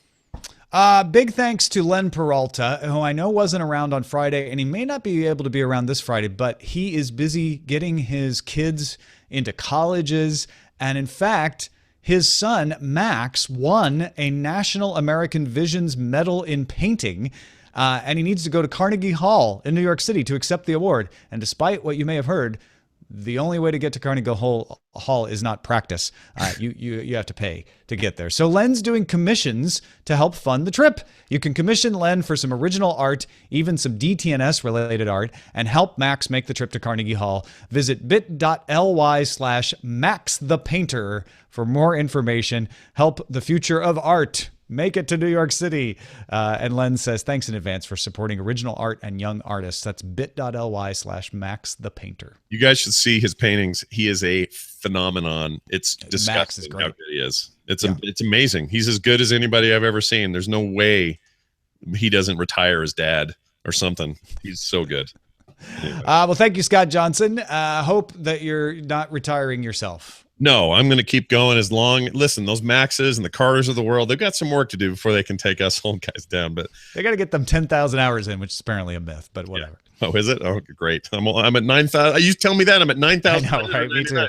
Big thanks to Len Peralta, who I know wasn't around on Friday, and he may not be able to be around this Friday, but he is busy getting his kids into colleges. And in fact, his son, Max, won a National American Visions Medal in Painting, and he needs to go to Carnegie Hall in New York City to accept the award. And despite what you may have heard, the only way to get to Carnegie Hall is not practice. You have to pay to get there. So Len's doing commissions to help fund the trip. You can commission Len for some original art, even some DTNS related art, and help Max make the trip to Carnegie Hall. Visit bit.ly/MaxThePainter for more information. Help the future of art. Make it to New York City. And Len says, thanks in advance for supporting original art and young artists. That's bit.ly/MaxThePainter. You guys should see his paintings. He is a phenomenon. It's disgusting how good he is. It's amazing. He's as good as anybody I've ever seen. There's no way he doesn't retire as dad or something. He's so good. Anyway. Well, thank you, Scott Johnson. Hope that you're not retiring yourself. No, I'm going to keep going as long. Listen, those Maxes and the Carters of the world, they've got some work to do before they can take us old guys down. But they got to get them 10,000 hours in, which is apparently a myth, but whatever. Yeah. Oh, is it? Oh, great. I'm at 9,000. You tell me that. I'm at 9,000. I know, right? Me too.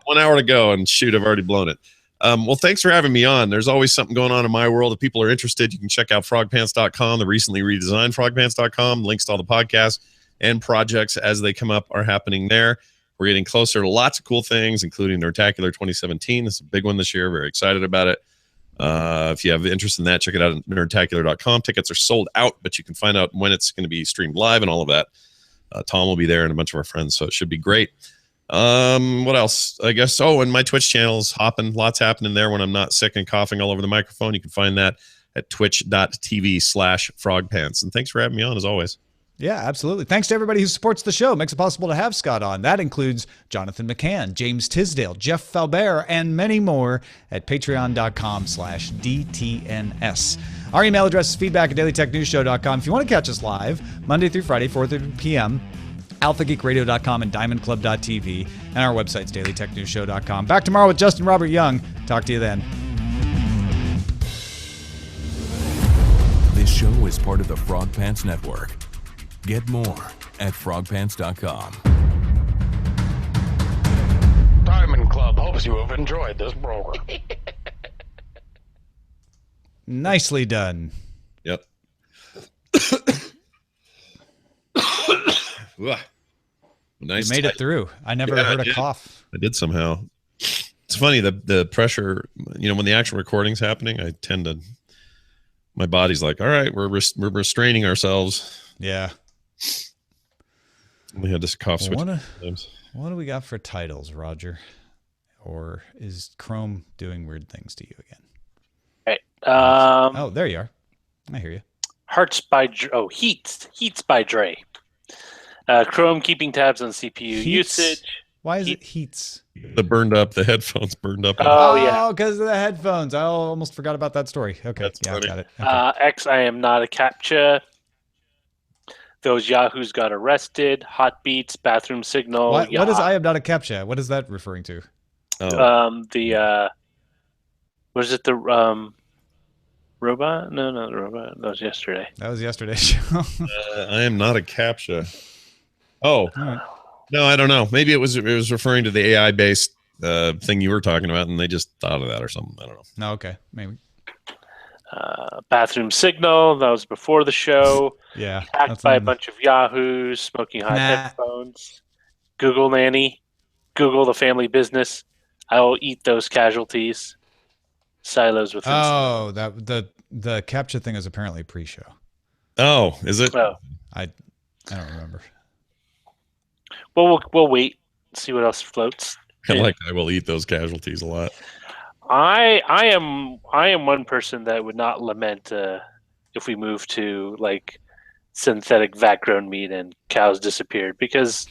1 hour to go, and shoot, I've already blown it. Well, thanks for having me on. There's always something going on in my world. If people are interested, you can check out frogpants.com, the recently redesigned frogpants.com. Links to all the podcasts and projects as they come up are happening there. We're getting closer to lots of cool things, including Nerdtacular 2017. This is a big one this year. Very excited about it. If you have interest in that, check it out at nerdtacular.com. Tickets are sold out, but you can find out when it's going to be streamed live and all of that. Tom will be there and a bunch of our friends, so it should be great. What else? I guess, and my Twitch channel is hopping. Lots happening there when I'm not sick and coughing all over the microphone. You can find that at twitch.tv/frogpants. And thanks for having me on, as always. Yeah, absolutely. Thanks to everybody who supports the show. Makes it possible to have Scott on. That includes Jonathan McCann, James Tisdale, Jeff Falbert, and many more at patreon.com/DTNS. Our email address is feedback@dailytechnewsshow.com. If you want to catch us live, Monday through Friday, 4:30 p.m., alphageekradio.com and diamondclub.tv, and our website's dailytechnewsshow.com. Back tomorrow with Justin Robert Young. Talk to you then. This show is part of the Frog Pants Network. Get more at frogpants.com. Diamond Club hopes you have enjoyed this program. Nicely done. Yep. Nice. You made it through. I never heard a cough. I did somehow. It's funny, the pressure, when the actual recording's happening, I tend to, my body's like, all right, we're restraining ourselves. Yeah. We had this cough switch. What do we got for titles, Roger? Or is Chrome doing weird things to you again? Right. There you are. I hear you. Heats by Dre. Chrome keeping tabs on CPU usage. Why is it Heats? The headphones burned up. Oh, yeah. Oh, because of the headphones. I almost forgot about that story. Okay. That's funny. Got it. Okay. X, I am not a CAPTCHA. Those Yahoos got arrested. Hot beats, bathroom signal. What is I am not a CAPTCHA? What is that referring to? Was it the robot? No, not the robot. That was yesterday. That was yesterday's show. I am not a CAPTCHA. Oh, right. No, I don't know. Maybe it was referring to the AI based thing you were talking about, and they just thought of that or something. I don't know. No, okay, maybe. Bathroom signal. That was before the show. Yeah. Hacked by a bunch of Yahoos, smoking hot headphones. Google nanny. Google the family business. I will eat those casualties. Silos within. Oh, that the CAPTCHA thing is apparently pre-show. Oh, is it? Oh. I don't remember. Well, we'll wait. See what else floats. I will eat those casualties a lot. I am one person that would not lament if we move to like synthetic vat-grown meat and cows disappeared, because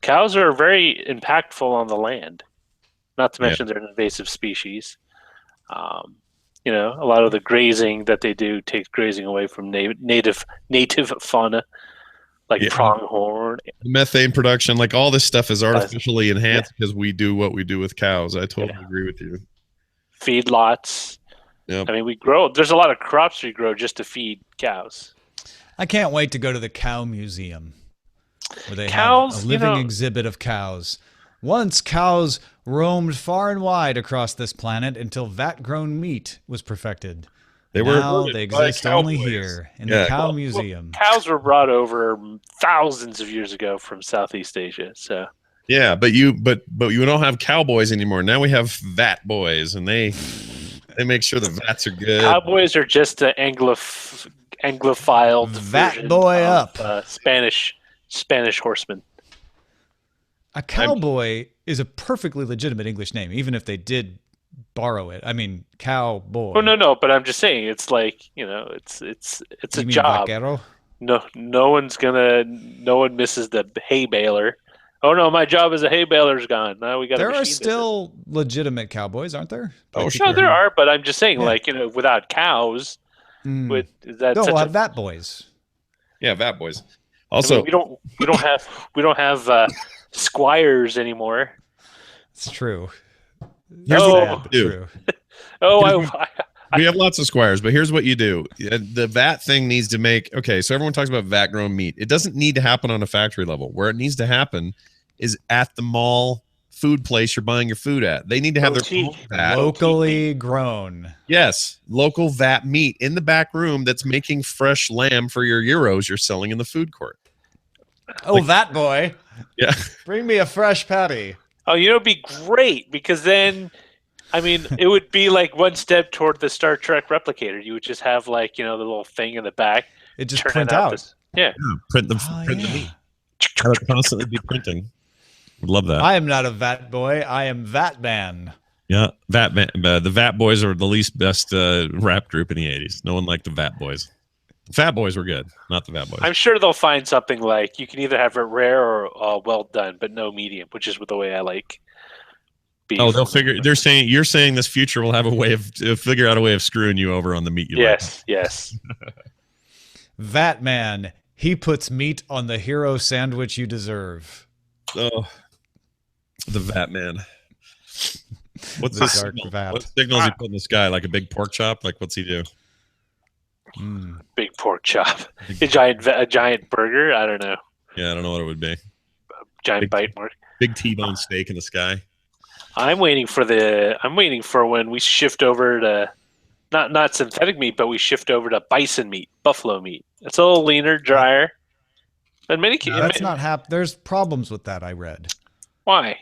cows are very impactful on the land. Not to mention they're an invasive species. A lot of the grazing that they do takes grazing away from native fauna, like pronghorn. Methane production, like all this stuff is artificially enhanced because we do what we do with cows. I totally agree with you. Feedlots. Yep. I mean, we grow. There's a lot of crops we grow just to feed cows. I can't wait to go to the cow museum where they have Cows, a living exhibit of cows. Once cows roamed far and wide across this planet until vat-grown meat was perfected. They were Now herded they by exist only cowboys. here in Yeah. the cow museum. Cows were brought over thousands of years ago from Southeast Asia. So Yeah, but you don't have cowboys anymore. Now we have vat boys, and they make sure the vats are good. cowboys are just an Anglophiled Vat version boy of, up. Spanish horseman. A cowboy is a perfectly legitimate English name, even if they did borrow it. I mean, cowboy. Oh no, but I'm just saying it's like it's a You mean job. vaquero? No one misses the hay baler. Oh no, my job as a hay baler's gone. Now we got. There are still legitimate cowboys, aren't there? Oh, Like sure. No, there are, but I'm just saying, Yeah. like without cows, Mm. that's No, such we'll a have vat boys. Yeah, vat boys. I Also, mean, we don't have squires anymore. It's true. here's Oh. what you do. True. Oh, We have lots of squires, but here's what you do. The vat thing needs to make okay. So everyone talks about vat grown meat. It doesn't need to happen on a factory level. Where it needs to happen is at the mall food place you're buying your food at. They need to have their own Boutique. vat. Locally grown. Yes, local vat meat in the back room that's making fresh lamb for your euros you're selling in the food court. Oh, vat boy. Yeah. Bring me a fresh patty. oh, it'd be great because then, I mean, it would be like one step toward the Star Trek replicator. You would just have like the little thing in the back. It just turning print out. yeah. Print the Oh, print the yeah. meat. Have it constantly be printing. Would love that. I am not a vat boy. I am vat man. Yeah, the Vat Boys are the least best rap group in the '80s. No one liked the Vat Boys. Fat Boys were good, not the Vat Boys. I'm sure they'll find something like you can either have it rare or well done, but no medium, which is the way I like beef. Oh, they'll figure. You're saying this future will have a way of figure out a way of screwing you over on the meat you like. Yes. Vat man. He puts meat on the hero sandwich you deserve. Oh, the Vat Man. What's The his dark signal? vat. What signals he put in the sky? Like a big pork chop? Like what's he do? Mm. Big pork chop, a giant burger. I don't know, Yeah, I don't know what it would be. giant Big- bite mark. Big T-bone steak in the sky. I'm waiting for when we shift over to not synthetic meat, but we shift over to bison meat, buffalo meat. It's a little leaner, drier. And That's not There's problems with that, I read. why.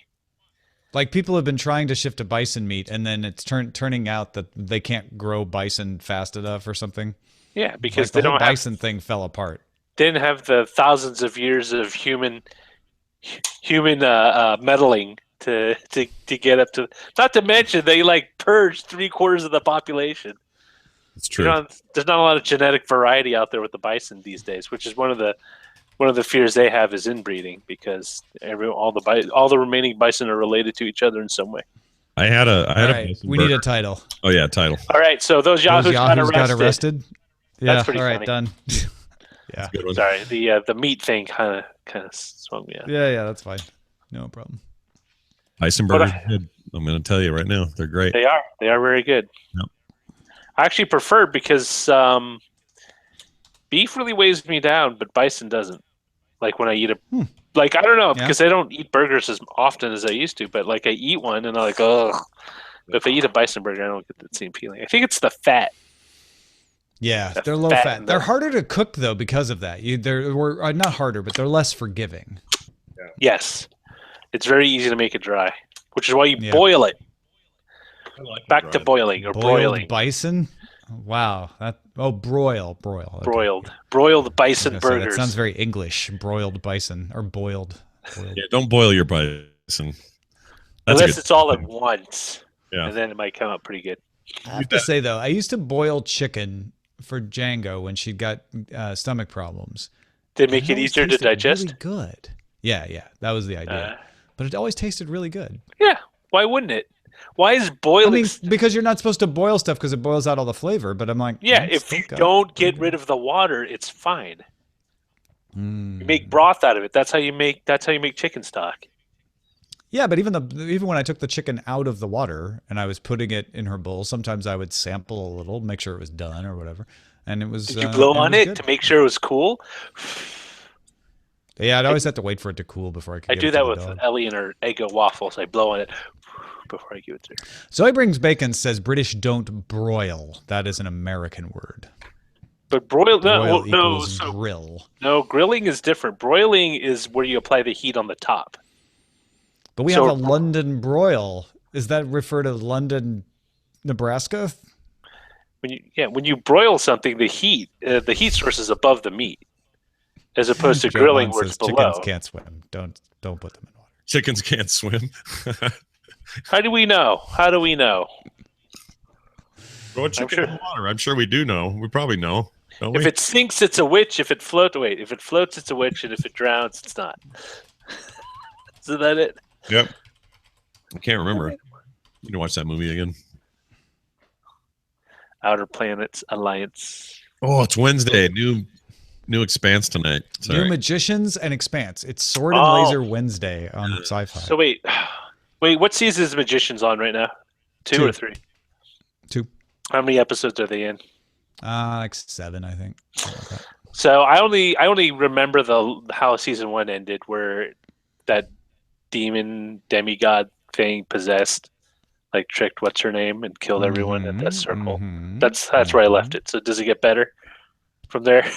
Like people have been trying to shift to bison meat, and then it's turning out that they can't grow bison fast enough or something. Yeah, because Like they the whole don't have bison thing fell apart. didn't have the thousands of years of human meddling to get up to. Not to mention they like purged 3/4 of the population. It's true. There's not a lot of genetic variety out there with the bison these days, which is one of the fears they have is inbreeding because all the remaining bison are related to each other in some way. I had a All right, bison we need a burger. title. Oh yeah, title. All right, so those Those Yahoos Yahoos got arrested. Yeah, That's pretty all right, funny. done. Yeah, Good one. Sorry, the meat thing kind of swung me out. yeah, that's fine. No problem. Bison But burgers are good. I'm going to tell you right now, they're great. They are very good. Yep. I actually prefer because beef really weighs me down, but bison doesn't. Like when I eat like I don't know because I don't eat burgers as often as I used to, but like I eat one and I'm like, ugh. But if I eat a bison burger, I don't get that same feeling. I think it's the fat. Yeah, The they're low fat fat. in They're them. harder to cook though because of that. They're not harder, but they're less forgiving. Yes, it's very easy to make it dry, which is why you Yeah. boil it. I like Back to boiling or Boiled broiling. bison. Wow. Broiled. Okay. Broiled I bison was gonna say, burgers. that sounds very English. Broiled bison or boiled. Yeah, don't boil your bison. That's a Unless good- it's all at once, Yeah. and then it might come out pretty good. I have to say though, I used to boil chicken for Django when she got stomach problems. Did it make And it always easier to tasted digest? Really good. Yeah, that was the idea. But it always tasted really good. Yeah, why wouldn't it? Why is I boiling? mean, because you're not supposed to boil stuff because it boils out all the flavor. But I'm like, yeah, it's if still you got don't pretty get rid of the water, it's fine. good. You make broth out of it. That's how you make chicken stock. Yeah, but even when I took the chicken out of the water and I was putting it in her bowl, sometimes I would sample a little, make sure it was done or whatever, and it was. Did you blow on it good. to make sure it was cool? Yeah, I'd always have to wait for it to cool before I could. I give do it to that the with dog. Ellie and her Eggo waffles. I blow on it before I give it to her. Soy Brings Bacon says British don't broil. That is an American word. But broil Broil no, equals grill. no, grilling is different. Broiling is where you apply the heat on the top. But we So- have a London broil. Is that refer to London, Nebraska? When you broil something, the heat source is above the meat, as opposed to Joe grilling Bond where it's says below. chickens can't swim. Don't put them in water. Chickens can't swim. How do we know? How do we know? Throw a chicken in the water. I'm sure we do know. We probably know. Don't If we? it sinks, it's a witch. If it floats, it's a witch, and if it drowns, it's not. Isn't that it? Yep. I can't remember. You need to watch that movie again. Outer Planets Alliance. Oh, it's Wednesday. New Expanse tonight. Sorry. New Magicians and Expanse. It's Sword and Oh. Laser Wednesday on Sci-Fi. So wait, what season is Magicians on right now? Two Two. or three? 2. How many episodes are they in? Like 7, I think. Something like that. So I only remember how season 1 ended, where that demon demigod thing possessed, like tricked what's her name and killed everyone in that circle. Mhm. That's where I left it. So does it get better from there?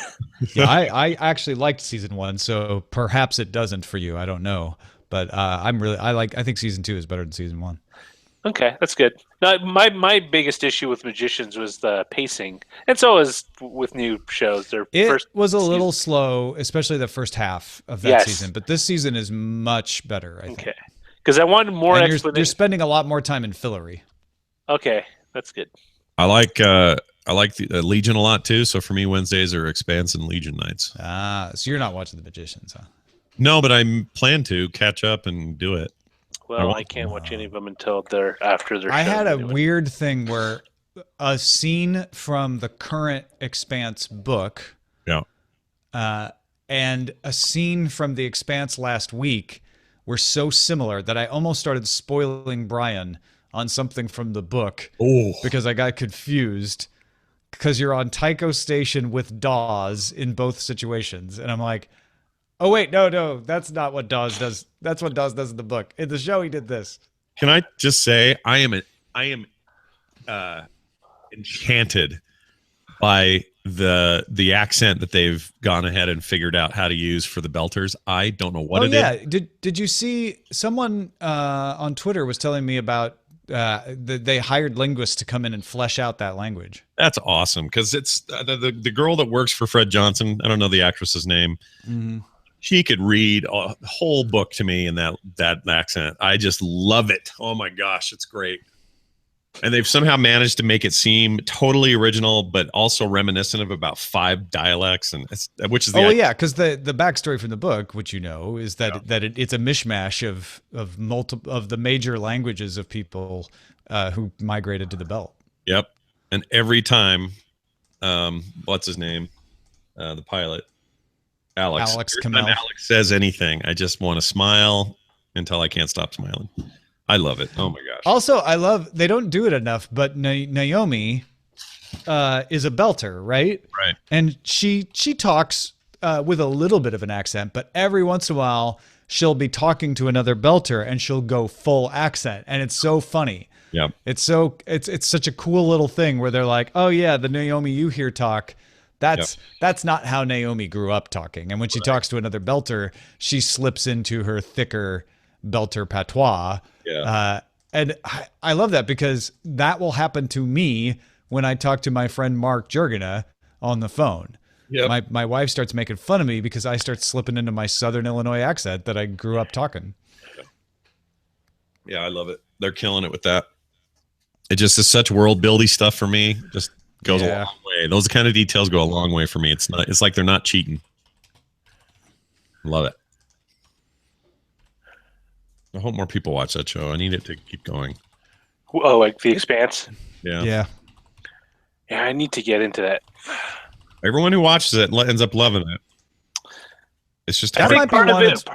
Yeah, I actually liked season 1, so perhaps it doesn't for you. I don't know, but I think season 2 is better than season 1. Okay, that's good. Now, my biggest issue with Magicians was the pacing, and so is with new shows. It was a little slow, especially the first half of that Yes. season. But this season is much better, I think. Okay, because I wanted more And you're explanation. spending a lot more time in fillery. Okay, that's good. I like the Legion a lot too. So for me, Wednesdays are Expanse and Legion nights. So you're not watching The Magicians, huh? No, but I plan to catch up and do it. Well, I can't watch any of them until they're after their. I show had a anyway. weird thing where a scene from the current Expanse book Yeah. and a scene from the Expanse last week were so similar that I almost started spoiling Brian on something from the book Oh, because I got confused because you're on Tycho Station with Dawes in both situations. And I'm like, oh, wait, no, that's not what Dawes does. That's what Dawes does in the book. In the show, he did this. can I just say I am enchanted by the accent that they've gone ahead and figured out how to use for the Belters. I don't know what it is. Did you see someone on Twitter was telling me about they hired linguists to come in and flesh out that language? That's awesome because it's the girl that works for Fred Johnson. I don't know the actress's name. Mm-hmm. She could read a whole book to me in that accent. I just love it. Oh my gosh, it's great. And they've somehow managed to make it seem totally original, but also reminiscent of about 5 dialects, and which is the Yeah, because the backstory from the book, which you know, is that it's a mishmash of multiple of the major languages of people who migrated to the belt. Yep. And every time, what's his name, the pilot, Alex. Alex Every time Kamel. Alex says anything, I just want to smile until I can't stop smiling. I love it. Oh my gosh. Also, I love they don't do it enough, but Naomi is a belter, right? Right. And she talks with a little bit of an accent, but every once in a while she'll be talking to another belter and she'll go full accent, and it's so funny. Yep. It's such a cool little thing where they're like, "Oh yeah, the Naomi you hear talk, that's not how Naomi grew up talking." And when she talks to another belter, she slips into her thicker belter patois. Yeah. And I love that because that will happen to me when I talk to my friend Mark Jurgena on the phone. Yep. My wife starts making fun of me because I start slipping into my Southern Illinois accent that I grew up talking. Yeah, I love it. They're killing it with that. It just is such world building stuff for me. Just goes a long way. Those kind of details go a long way for me. It's like they're not cheating. Love it. I hope more people watch that show. I need it to keep going. Oh, like The Expanse. Yeah. Yeah. Yeah, I need to get into that. Everyone who watches it ends up loving it. It's just That think might be part of one it- that's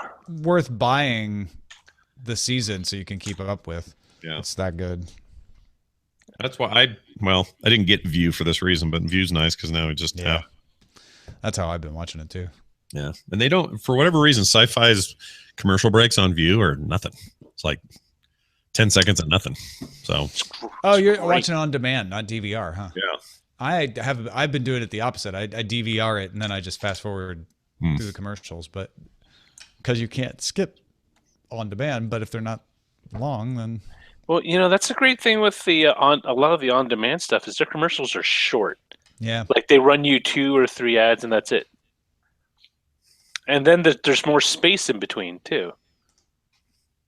worth buying the season so you can keep up with. Yeah. It's that good. That's why I didn't get View for this reason, but View's nice because now we just have. That's how I've been watching it too. Yeah. And they don't, for whatever reason, Sci-Fi's commercial breaks on View are nothing. It's like 10 seconds of nothing. So. Oh, you're watching it on demand, not DVR, huh? Yeah. I've been doing it the opposite. I DVR it and then I just fast forward through the commercials, but because you can't skip on demand, but if they're not long, then. Well, that's a great thing with the a lot of the on-demand stuff is their commercials are short. Yeah. Like they run you 2 or 3 ads and that's it. And then there's more space in between too.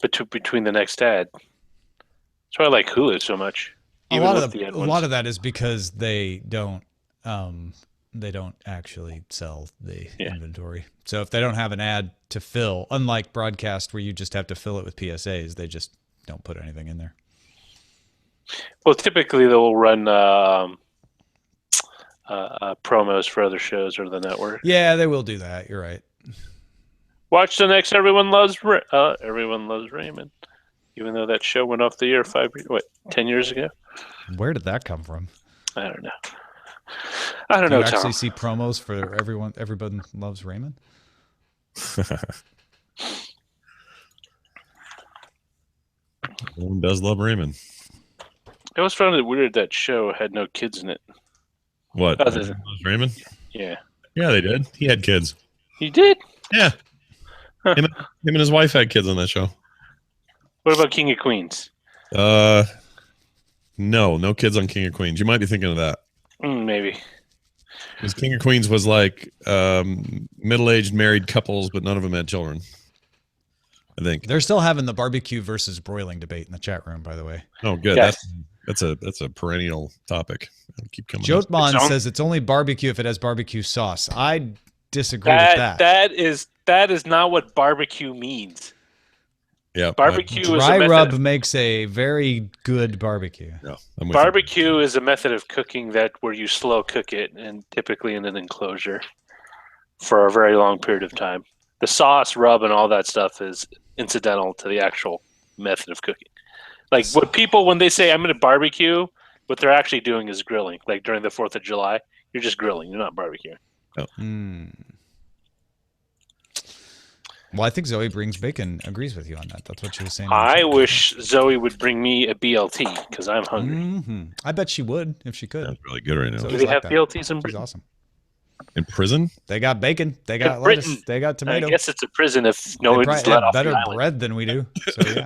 Between the next ad. That's why I like Hulu so much. A lot of that is because they don't actually sell the inventory. So if they don't have an ad to fill, unlike broadcast where you just have to fill it with PSAs, they just don't put anything in there. Well, typically they'll run promos for other shows or the network. Yeah, they will do that. You're right. Watch the next Everyone Loves Raymond. Even though that show went off the air 10 years ago? Where did that come from? I don't know. I don't know, Tom. You actually Tom. see promos for Everyone Loves Raymond? Everyone does love Raymond. I always found it weird that show had no kids in it. What? Everyone Loves Raymond? Yeah. Yeah, they did. He had kids. He did? Yeah. Him and his wife had kids on that show. What about King of Queens? No kids on King of Queens. You might be thinking of that. Maybe. Because King of Queens was like middle-aged married couples, but none of them had children. I think they're still having the barbecue versus broiling debate in the chat room. By the way. Oh, good. Yes. That's a perennial topic. It'll keep coming. Jotman says it's only barbecue if it has barbecue sauce. I disagree with that. That is not what barbecue means. Yeah, barbecue dry rub makes a very good barbecue. Yeah, barbecue is a method of cooking where you slow cook it, and typically in an enclosure for a very long period of time. The sauce, rub, and all that stuff is incidental to the actual method of cooking. Like when they say I'm going to barbecue, what they're actually doing is grilling. Like during the 4th of July, you're just grilling. You're not barbecuing. Oh. Well, I think Zoe Brings Bacon agrees with you on that. That's what she was saying. I wish Zoe would bring me a BLT because I'm hungry. Mm-hmm. I bet she would if she could. That's really good right now. Do they have BLTs in Britain? She's awesome. In prison? They got bacon. They got lettuce. They got tomato. I guess it's a prison if no one's let off better the island. bread than we do. So yeah.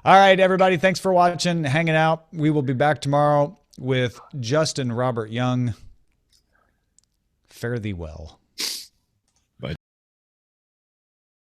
All right, everybody. Thanks for watching, hanging out. We will be back tomorrow with Justin Robert Young. Fare thee well.